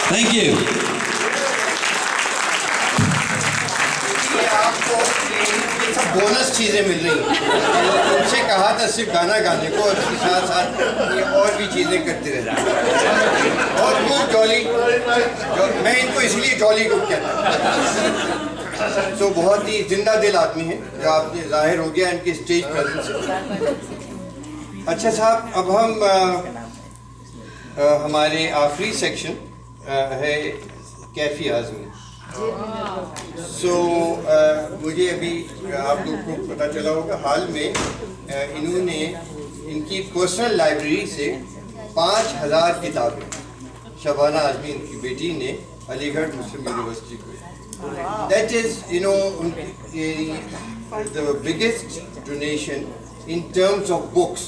Thank you. ये आपको ये सब बोनस चीज़ें मिल रही हैं। उनसे कहा था सिर्फ गाना गाने को, और इसके साथ साथ ये और भी चीज़ें करते रहना। और वो जॉली, मैं इनको इसलिए जॉली को कहता हूँ। तो बहुत ही जिंदा दिल आदमी है, जो आपने जाहिर हो गया इनके स्टेज प्रेजेंस से। अच्छा साहब, अब हम हमारे आखिरी सेक्शन है कैफी आज़मी। मुझे अभी आप लोग को पता चला होगा, हाल में इन्होंने इनकी पर्सनल लाइब्रेरी से 5000 किताबें, शबाना आज़मी इनकी बेटी ने अलीगढ़ मुस्लिम यूनिवर्सिटी को, that is the biggest donation in terms of books.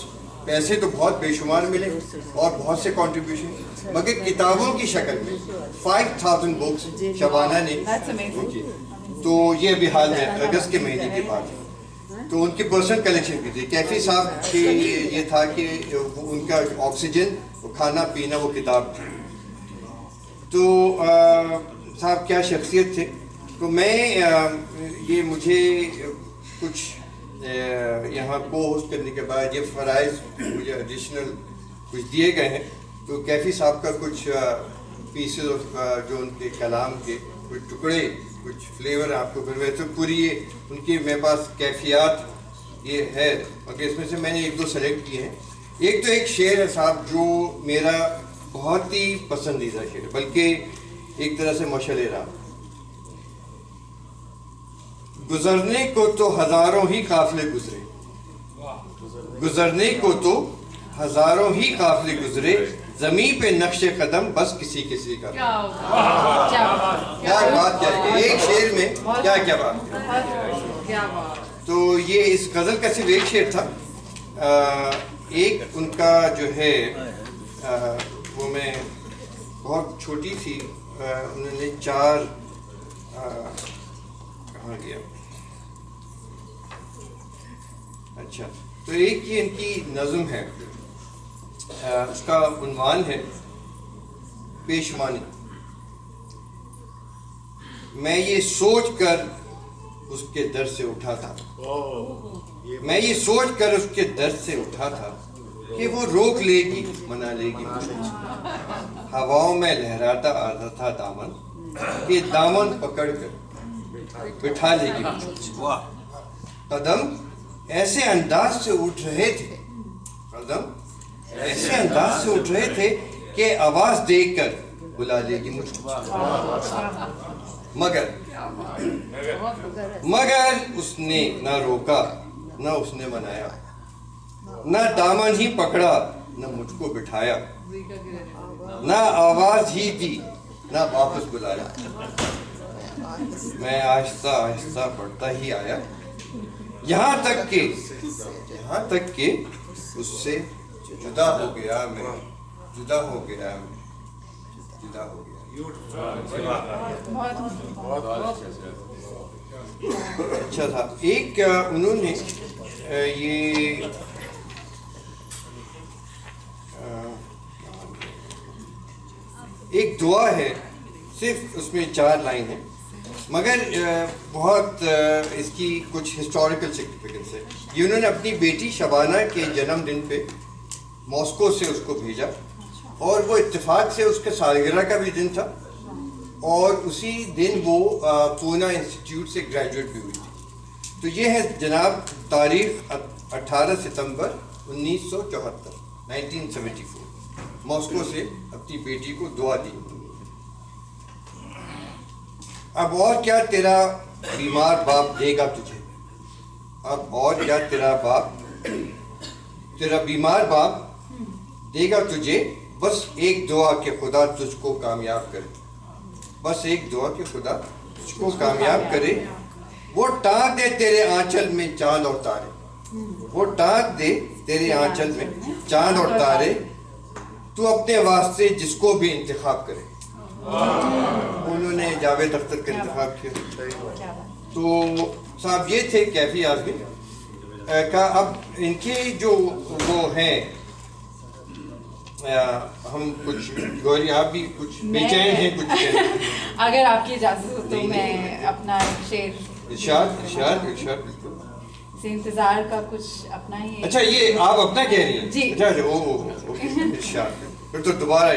पैसे तो बहुत बेशुमार मिले और बहुत से कंट्रीब्यूशन, मगर किताबों की शक्ल में 5000 बुक्स शबाना ने की। तो ये अभी हाल में अगस्त के महीने के बाद, तो उनकी पर्सनल कलेक्शन की थी। कैफी साहब की ये था कि उनका ऑक्सीजन, वो खाना पीना, वो किताब थी। तो साहब क्या शख्सियत थे। तो मैं ये मुझे कुछ यहाँ को होस्ट करने के बाद ये फ़राइज़ मुझे एडिशनल कुछ दिए गए हैं। तो कैफी साहब का कुछ पीसेस ऑफ जो उनके कलाम के कुछ टुकड़े, कुछ फ्लेवर आपको फिर वैसे पूरी ये उनकी मेरे पास कैफियत ये है, मगर इसमें से मैंने एक दो सेलेक्ट किए हैं। एक तो एक शेर है साहब जो मेरा बहुत ही पसंदीदा शेर है, बल्कि एक तरह से मशअल राह। गुजरने को तो हजारों ही काफिले गुजरे, गुजरने को तो हजारों ही काफिले गुजरे, जमीन पे नक्शे कदम बस किसी किसी का। क्या बात क्या है, एक शेर में क्या क्या बात। तो ये इस गजल का सिर्फ एक शेर था। एक उनका जो है वो मैं बहुत छोटी थी, उन्होंने 4 कहाँ गया, अच्छा, तो एक ही इनकी नज़्म है, उसका उन्वान है पेशमानी। मैं ये सोच कर उसके दर से उठा था, मैं ये सोच कर उसके दर से उठा था कि वो रोक लेगी, मना लेगी मुझे। हवाओं में लहराता आता था दामन, कि दामन पकड़ कर बिठा लेगी मुझे। कदम ऐसे अंदाज से उठ रहे थे, कदम ऐसे अंदाज से उठ रहे थे कि आवाज देकर बुला लेगी मुझको। मगर उसने ना रोका, ना उसने मनाया, ना दामन ही पकड़ा, ना मुझको बिठाया, ना आवाज ही दी, ना वापस बुलाया। मैं आहिस्ता आहिस्ता बढ़ता ही आया, यहाँ तक के उससे जुदा हो गया मैं, जुदा हो गया मैं, जुदा हो गया। अच्छा था। एक उन्होंने ये एक दुआ है, सिर्फ उसमें 4 लाइन है, मगर बहुत इसकी कुछ हिस्टोरिकल सिग्निफिकेंस है। ये उन्होंने अपनी बेटी शबाना के जन्मदिन पे मॉस्को से उसको भेजा, और वो इत्तेफाक से उसके सालगिरह का भी दिन था, और उसी दिन वो पूना इंस्टीट्यूट से ग्रेजुएट भी हुई थी। तो ये है जनाब तारीख 18 सितंबर 1974, 1974, मॉस्को से अपनी बेटी को दुआ दी। अब और क्या तेरा बीमार बाप देगा तुझे, अब और क्या तेरा बीमार बाप देगा तुझे, बस एक दुआ के खुदा तुझको कामयाब करे, बस एक दुआ के खुदा तुझको कामयाब करे। वो टांग दे तेरे आंचल में चांद और तारे, वो टांग दे तेरे आंचल में चांद और तारे, तू अपने वास्ते जिसको भी इंतखाब करे। उन्होंने जावेद अख्तर का इंतखाब किया। तो साहब ये थे कैफी आज़मी का। अब इनके जो वो हैं, हम कुछ गौरी आप भी कुछ बेचैन हैं कुछ अगर आपकी इजाजत हो तो मैं अपना शेर इरशाद से इंतजार का कुछ अपना ही। अच्छा, ये आप अपना कह रही हैं जी। अच्छा ओके इरशाद, फिर तो दोबारा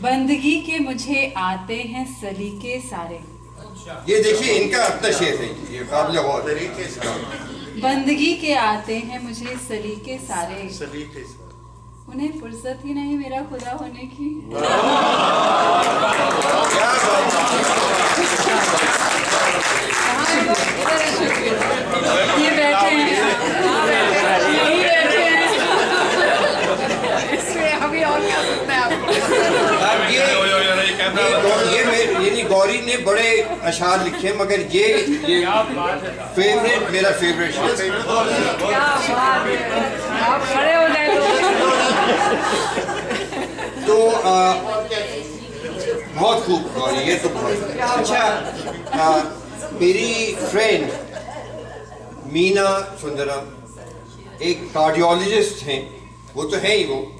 बंदगी के मुझे आते हैं सलीके सारे। ये देखिए इनका अपना शेर है, ये काबिल गौर। बंदगी के आते हैं मुझे सलीके सारे, उन्हें फुर्सत ही नहीं मेरा खुदा होने की। ये बैठे हैं, यही बैठे हैं, इसमें अभी और क्या सकते हैं आपको। ये गौरी ने बड़े अशार लिखे, मगर ये फेवरेट, मेरा फेवरेट शेर। आप खड़े हो जाए तो बहुत खूब गौरी, ये तो बहुत अच्छा। मेरी फ्रेंड मीना सुंदरम एक कार्डियोलॉजिस्ट हैं, वो तो है ही वो,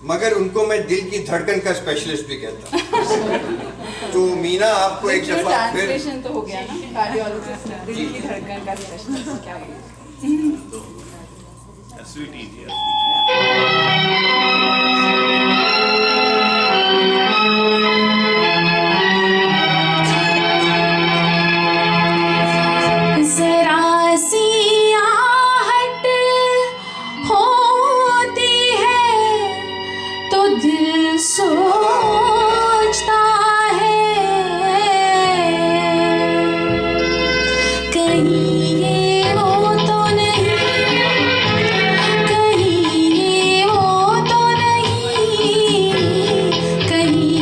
मगर उनको मैं दिल की धड़कन का स्पेशलिस्ट भी कहता हूँ। तो मीना आपको एक दफा फिर ट्रांसलेशन तो हो गया ना, कार्डियोलॉजिस्ट दिल की धड़कन का स्पेशलिस्ट क्या है। स्वीटी जरा सी आहट होती है तो दिल सोचता है, कहीं ये हो तो नहीं, कहीं ये हो तो नहीं, कहीं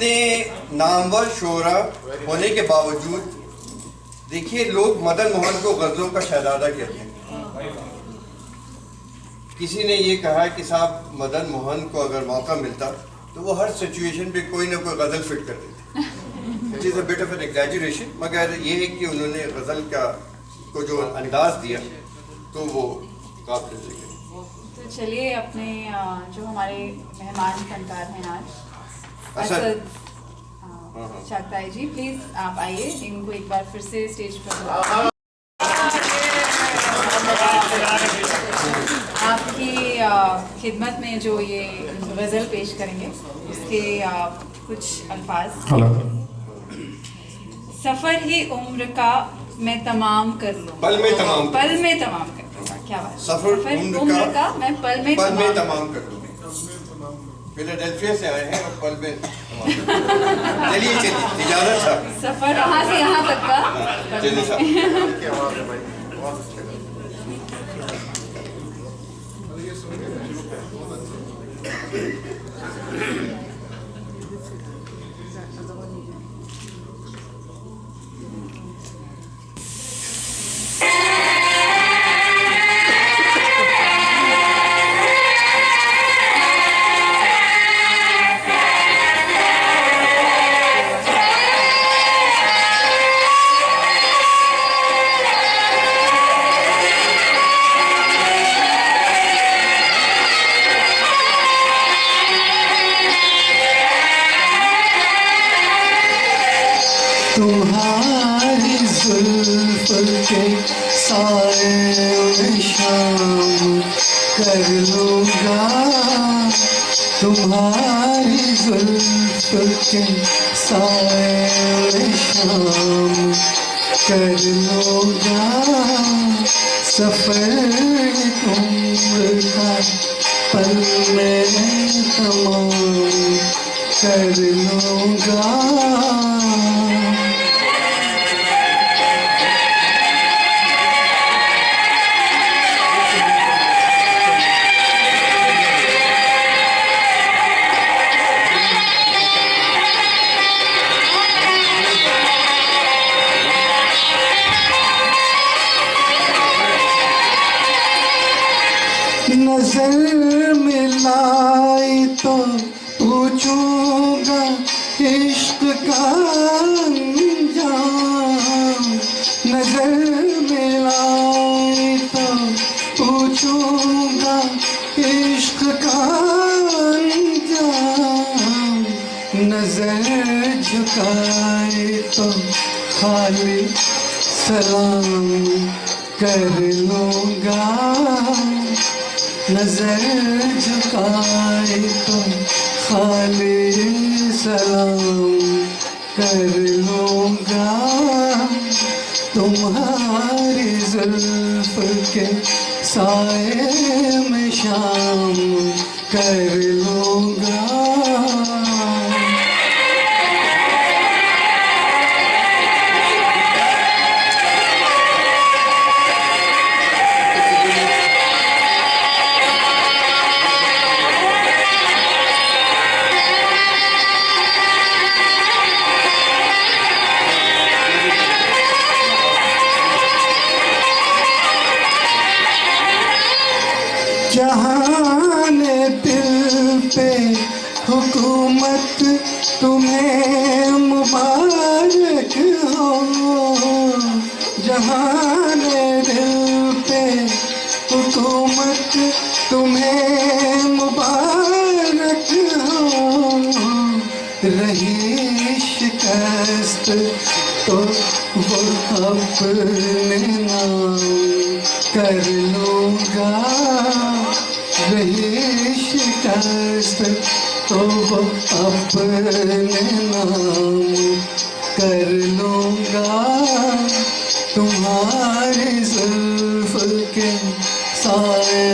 इतने नामवर शोरा होने के बावजूद देखिए लोग मदन मोहन को गजलों का शहजादा कहते हैं। किसी ने ये कहा कि साहब मदन मोहन को अगर मौका मिलता तो वो हर सिचुएशन पे कोई ना कोई गजल फिट कर देते। It is a bit of an exaggeration, मगर ये है कि उन्होंने गजल का को जो अंदाज दिया तो वो काफिल से। तो चलिए अपने जो हमारे मेहमान फनकार हैं आज, असद चागताई जी, प्लीज आप आइए, इनको एक बार फिर से स्टेज पर आपकी खिदमत में जो ये गज़ल पेश करेंगे उसके कुछ अल्फाज। सफ़र ही उम्र का मैं तमाम कर लूँ, पल में तमाम कर लूँगा। क्या बात, सफ़र उम्र का मैं पल में तमाम कर लूँगा। फिलाडेल्फिया से आए हैं और पल में चलिए इजाजत साहब। सफ़र यहाँ से यहाँ तक का चलिए साहब। तुम्हारी जुल्फ के साए में शाम कर लूँगा, तुम्हारी जुल्फ के साए में शाम कर लूँगा। सफ़र उम्र का पल में तमाम कर लूँगा। नजर मिलाई तो पूछूंगा इश्क का अंजाम, नजर मिलाई तो पूछूंगा इश्क का अंजाम। नजर झुकाए तो खाली सलाम कर लूँगा। नजर झुकाए तो खाली सलाम कर लूँगा। तुम्हारी जुल्फ के साए में शाम कर लूँगा। जहाने दिल पे हुकूमत तुम्हें मुबारक हो, जहाने दिल पे हुकूमत तुम्हें मुबारक हो। रही शिकस्त तो वो अपने नाम कर लूँगा। रही शिकस्त तो वो अपने नाम कर लूँगा। तुम्हारी जुल्फ के साए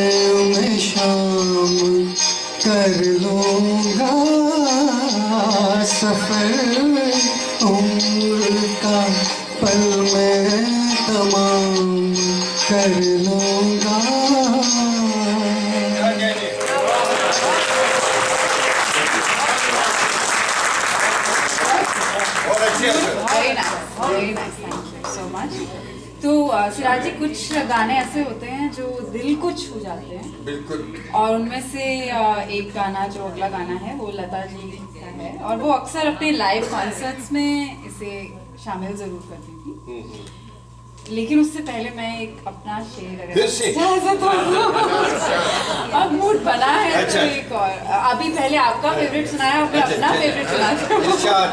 में शाम कर लूँगा। सफ़र उम्र का पल में तमाम कर लूँगा। Very nice, thank you so much. तो सिराज जी, कुछ गाने ऐसे होते हैं जो दिल को छू जाते हैं, बिल्कुल। और उनमें से एक गाना जो अगला गाना है वो लता जी का है, और वो अक्सर अपने लाइव कॉन्सर्ट्स में इसे शामिल जरूर करती थी। लेकिन उससे पहले मैं एक अपना शेर अगर फिर से? इजाजत हो, अब मूड बना है अच्छा। तो एक और, अभी पहले आपका फेवरेट सुनाया, अब मैं अच्छा, अपना अच्छा। फेवरेट सुनाती हूँ। इरशाद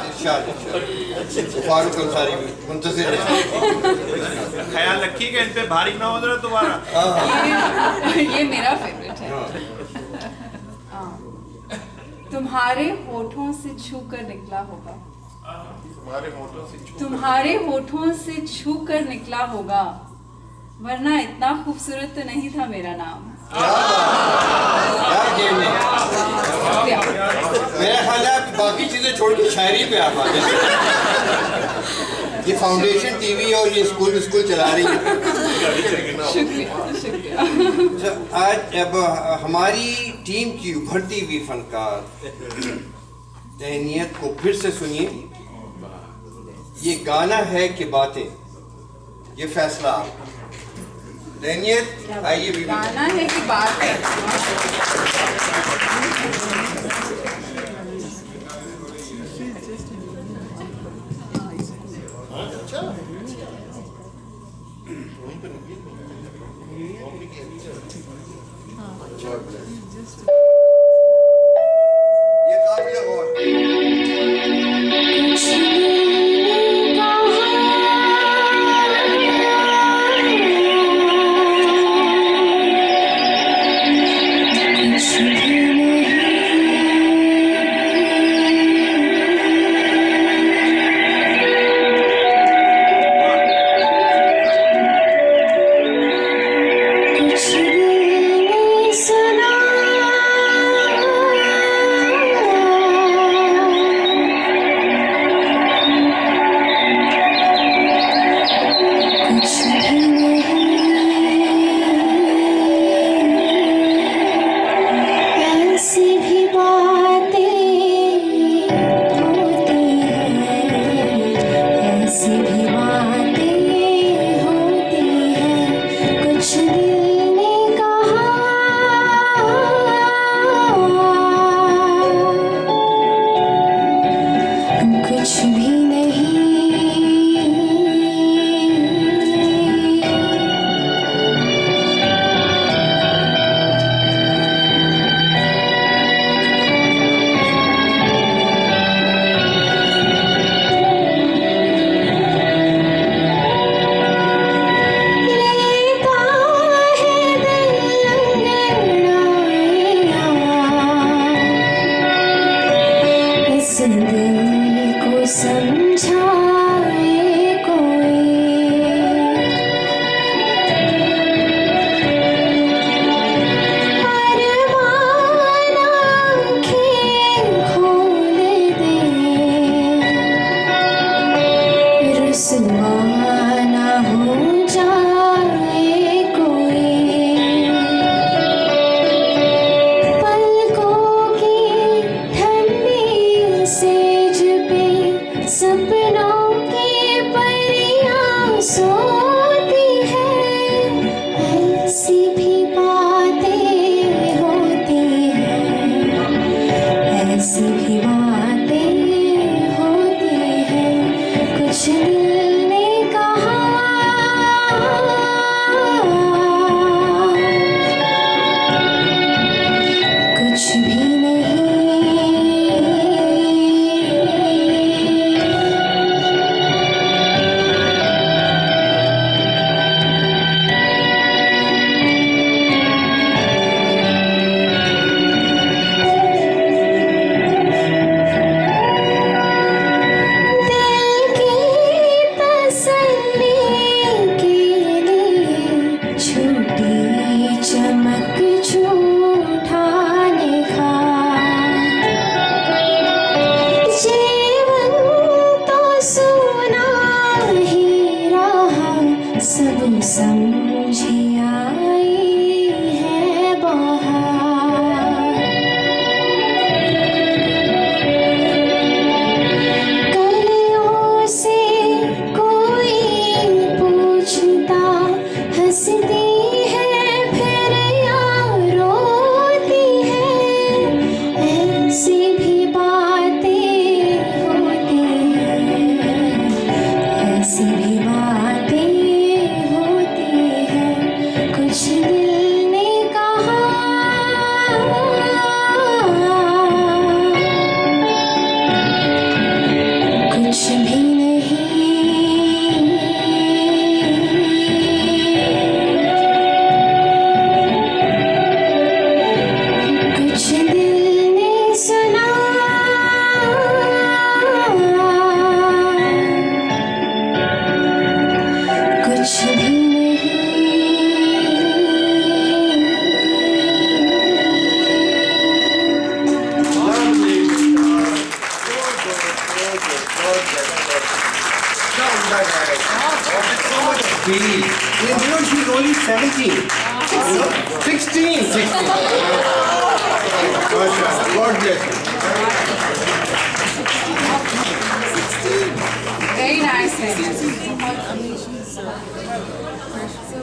फारूक अंसारी मुंतज़िर है। ख्याल रखिएगा इन पे भारी ना हो जरा दोबारा। ये मेरा फेवरेट है। तुम्हारे होठों से छू कर निकला होगा, तुम्हारे होठों से छू कर निकला होगा, वरना इतना खूबसूरत तो नहीं था मेरा नाम। यार गेम है। मेरा ख्याल है आप बाकी चीजें छोड़ के शायरी पे आप आ गए। ये फाउंडेशन टीवी और ये स्कूल चला रही है। शुक्रिया शुक्रिया। अच्छा, आज अब हमारी टीम की उभरती हुई फनकार तहनीत को फिर से सुनिए। ये गाना है कि बातें, ये फैसला आपका। तहनीत आइए बीबी। गाना है कि बात है। ये काबिल गौर। कलियों से को my God. So much feel. You know, she's only 17. 16. God bless you. Very nice. So,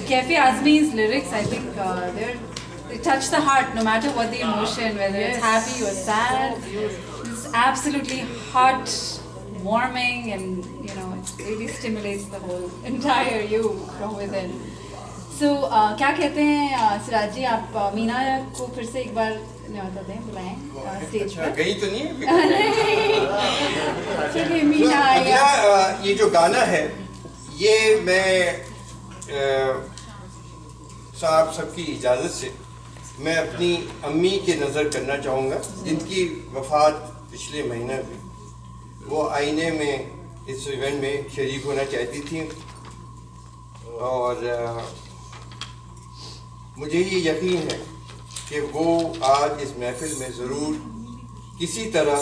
Kefi Azmi's lyrics, I think they touch the heart no matter what the emotion, whether it's happy or sad. It's absolutely heart-warming, and you know, it really stimulates the whole entire you from within. So, क्या कहते हैं सिराज जी, आप मीना को फिर से एक बार न्योता दें, बुलाएं स्टेज पर। गई तो नहीं है? चलिए मीना आएगा। ये जो गाना है, ये मैं साहब सबकी इजाज़त से मैं अपनी अम्मी के नज़र करना चाहूँगा, जिनकी वफ़ात पिछले महीने हुई। वो आईने में इस इवेंट में शरीक होना चाहती थी, और मुझे ये यकीन है कि वो आज इस महफिल में ज़रूर किसी तरह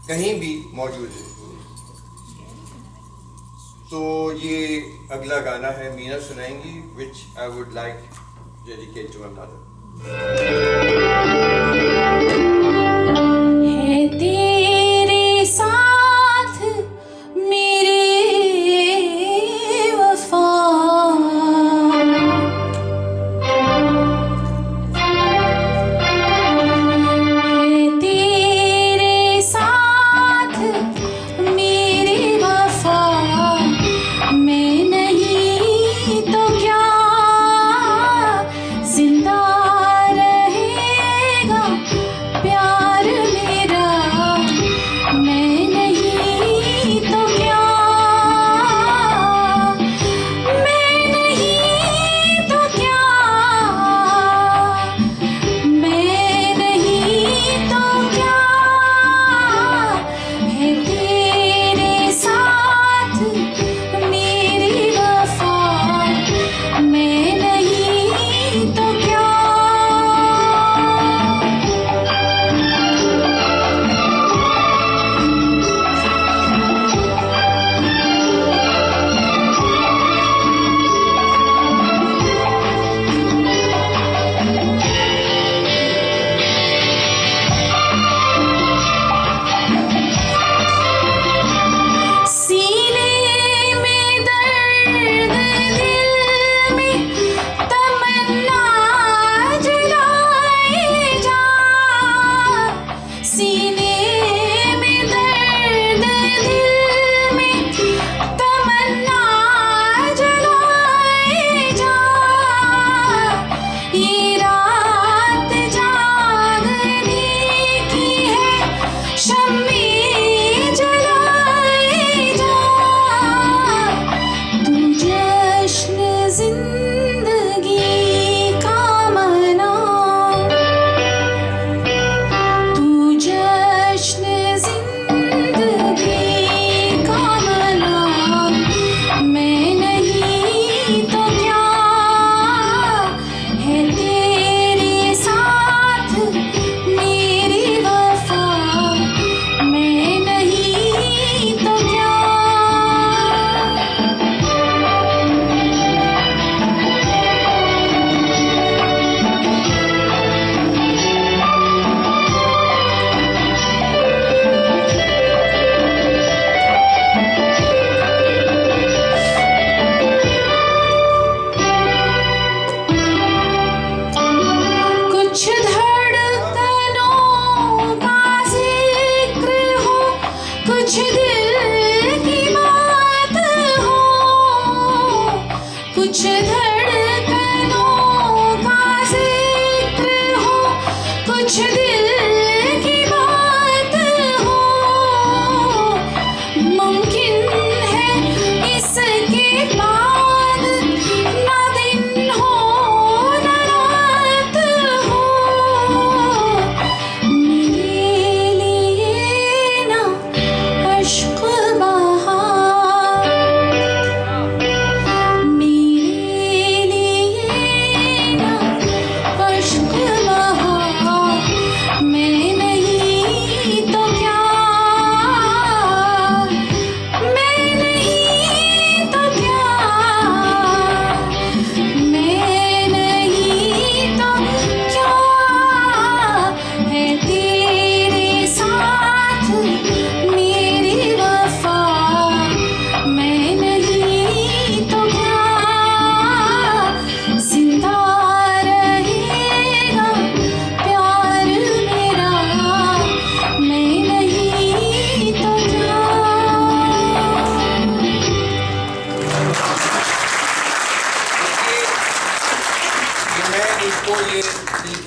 कहीं भी मौजूद है। तो ये अगला गाना है, मीना सुनाएंगी, which I would like dedicate to my mother. है तेरे साथ मेरे वफा, है तेरे साथ मेरे वफा, मैं नहीं तो क्या जिंदा रहेगा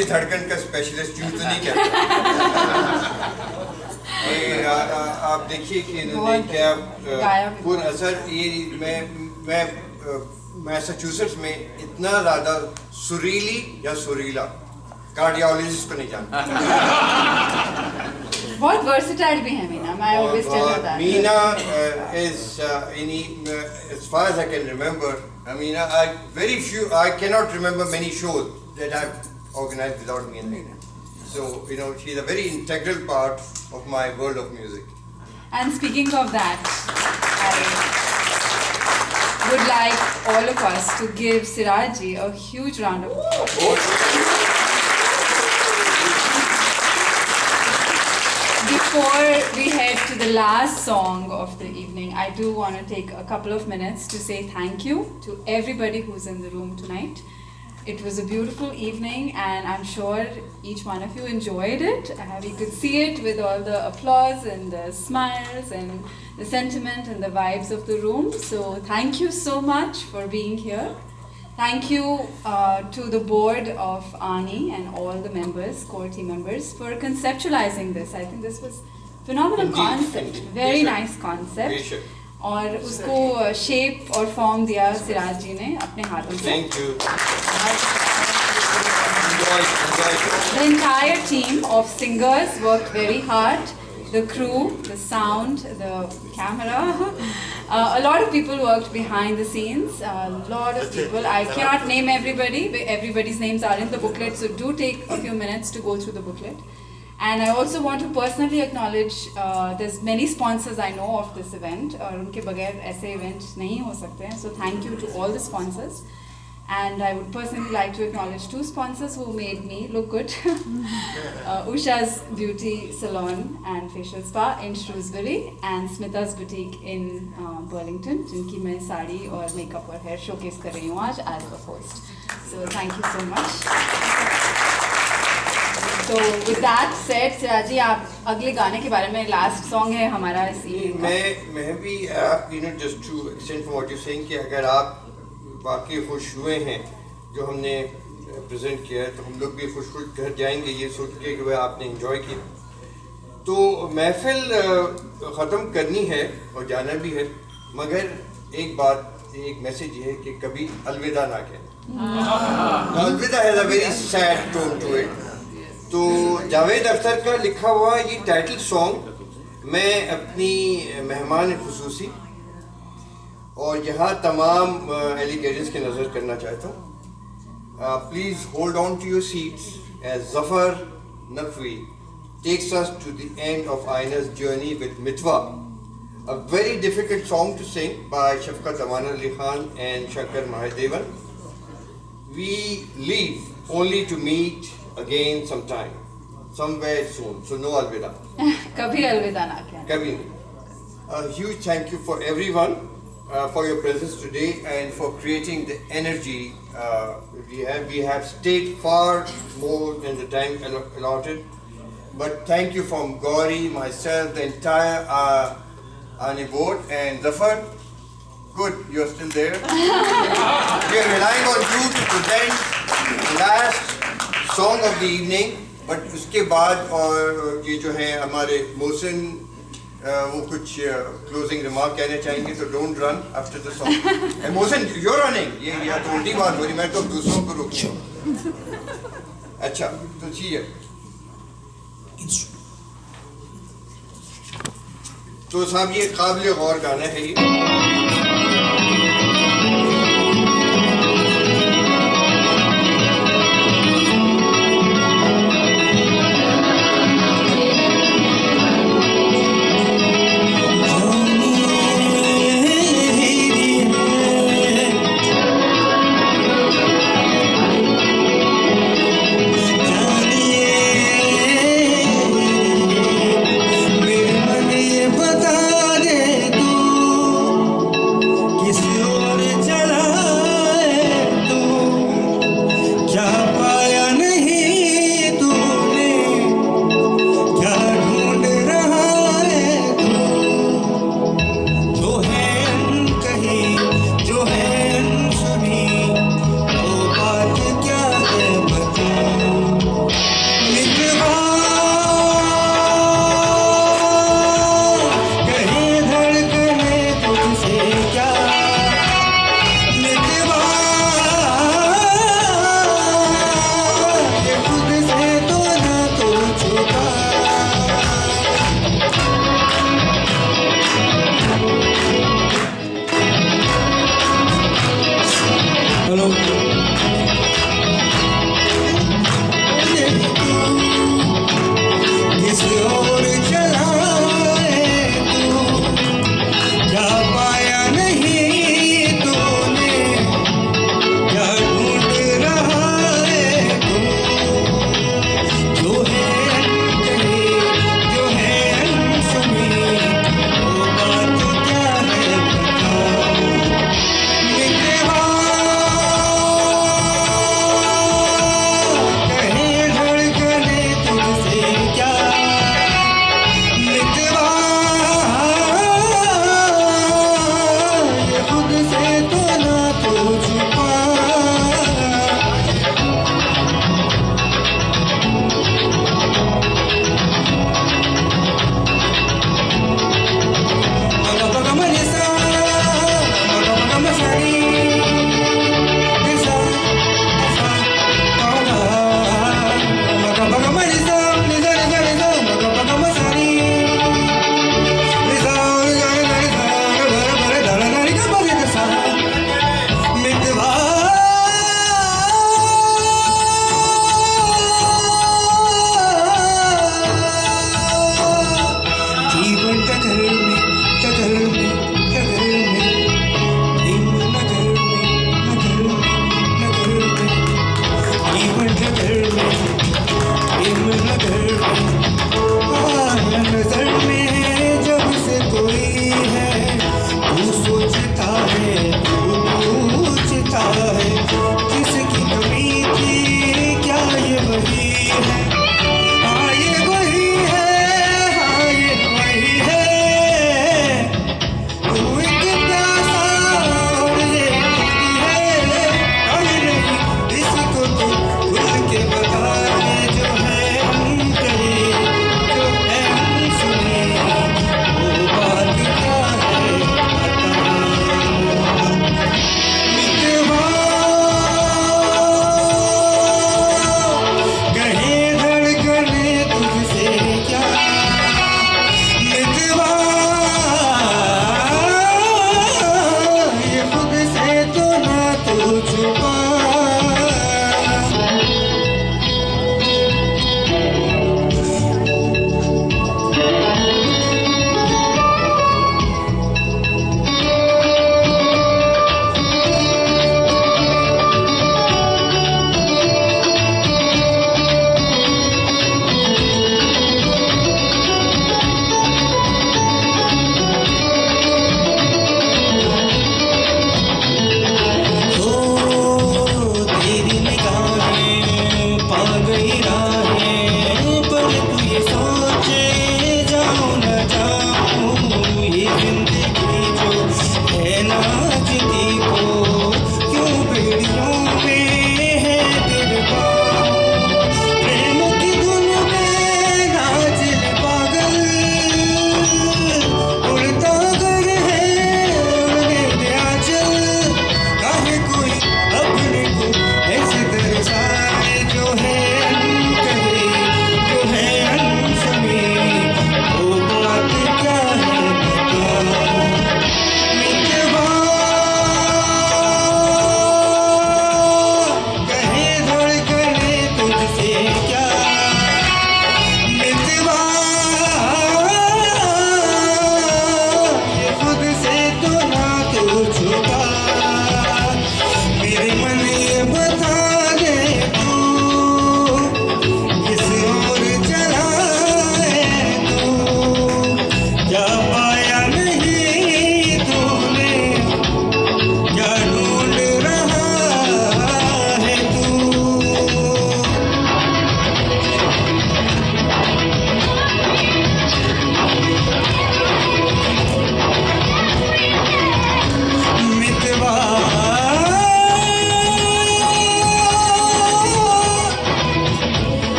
की धड़कन का स्पेशलिस्ट यूं तो नहीं कहता। आप देखिए कि इन्होंने क्या पूर्ण असर, ये मैं मैसाचुसेट्स में इतना ज़्यादा सुरीली या सुरीला कार्डियोलॉजिस्ट को नहीं जानता। बहुत versatile भी है Meena. I always tell her that. Meena is as far as I can remember. I mean, I cannot remember many shows that I've organized without Meena. So she's a very integral part of my world of music. And speaking of that, I would like all of us to give Siraj ji a huge round of applause. Before we head to the last song of the evening, I do want to take a couple of minutes to say thank you to everybody who's in the room tonight. It was a beautiful evening and I'm sure each one of you enjoyed it. We could see it with all the applause and the smiles and the sentiment and the vibes of the room. So thank you so much for being here. Thank you to the board of ANI and all the members, core team members, for conceptualizing this. I think this was phenomenal concept, very nice concept. और उसको shape और form दिया सिराज जी ने अपने हाथों से. Thank you. The entire team of singers worked very hard. The crew, the sound, the camera. A lot of people worked behind the scenes. A lot of people. I cannot name everybody. Everybody's names are in the booklet, so do take a few minutes to go through the booklet. And I also want to personally acknowledge there's many sponsors I know of this event. और उनके बगैर ऐसे event नहीं हो सकते हैं. So thank you to all the sponsors. And I would personally like to acknowledge two sponsors who made me look good. Usha's Beauty Salon and Facial Spa in Shrewsbury and Smita's Boutique in Burlington, जिनकी मैं साड़ी और makeup और hair showcase कर रही हूँ आज as the host. So thank you so much. So with that said, Siraj ji, आप अगले गाने के बारे में last song है हमारा इस evening का. मैं भी just to extend from what you're saying कि अगर आप वाकई खुश हुए हैं जो हमने प्रेजेंट किया है तो हम लोग भी खुश घर जाएंगे ये सोच के कि वह आपने एंजॉय किया. तो महफिल ख़त्म करनी है और जाना भी है, मगर एक मैसेज ये है कि कभी अलविदा ना कहें. अलविदा has a very sad tone to it. तो जावेद अख्तर का लिखा हुआ ये टाइटल सॉन्ग मैं अपनी मेहमान खुसूसी और यहाँ तमाम एलिगेंस की नज़र करना चाहता हूँ. Please hold on to your seats as Zafar Naqvi takes us to the end of Aina's journey with Mitwa, a very difficult song to sing by Shafqat Aman Ali Khan and Shankar Mahadevan. We leave only to meet again sometime, somewhere soon. So no alvida. कभी अलविदा ना कहें. कभी नहीं. A huge thank you for everyone for your presence today and for creating the energy. We have stayed far more than the time allotted. But thank you from Gauri, myself, the entire ANI board and Zafar. Good, you're still there. We are relying on you to present the last song of the evening. But उसके बाद और ये जो है हमारे मोहसिन वो कुछ closing remark कहना चाहेंगे तो don't run after the song. Mohsin you're running. ये या तो उल्टी बात हो रही, मैं तो दूसरों को रोकूँ. अच्छा तो ठीक है. तो साहब ये काबिल गौर गाना है ये. बता दे तू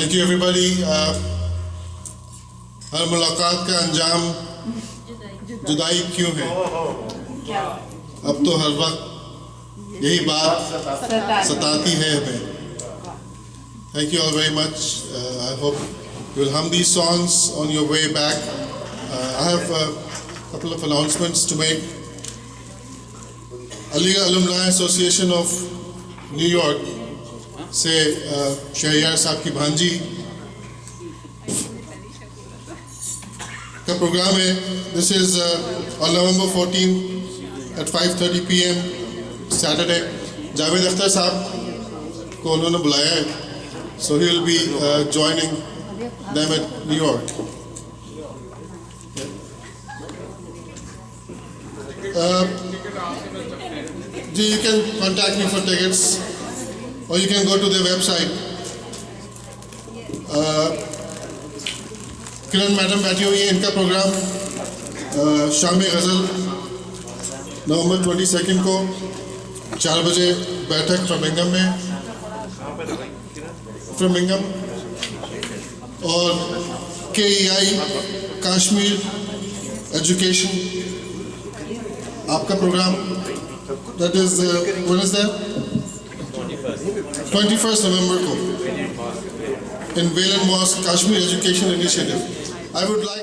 थैंक यू एवरीबॉडी। हर मुलाकात का अंजाम जुदाई क्यों है? अब तो हर वक्त यही बात सताती है हमें। Thank you all very much. I hope you will hum these songs on your way back. I have a couple of announcements to make. Aligarh Alumni Association of New York से शहरियार साहब की भांजी का प्रोग्राम है। This is on November 14 at 5:30 p.m. Saturday. Javed Akhtar साहब को उन्होंने बुलाया है, so he will be joining them at New York. You can contact me for tickets, or you can go to their website. Kiran madam बैठी हुई है, इनका programme शाम गज़ल नवंबर 22 को 4 बजे बैठक फ्रमिंगम में, फ्रमिंगम, और KEI कश्मीर एजुकेशन आपका programme, that is when is that? 21st November को in Wayland Mosque Kashmir Education Initiative. I would like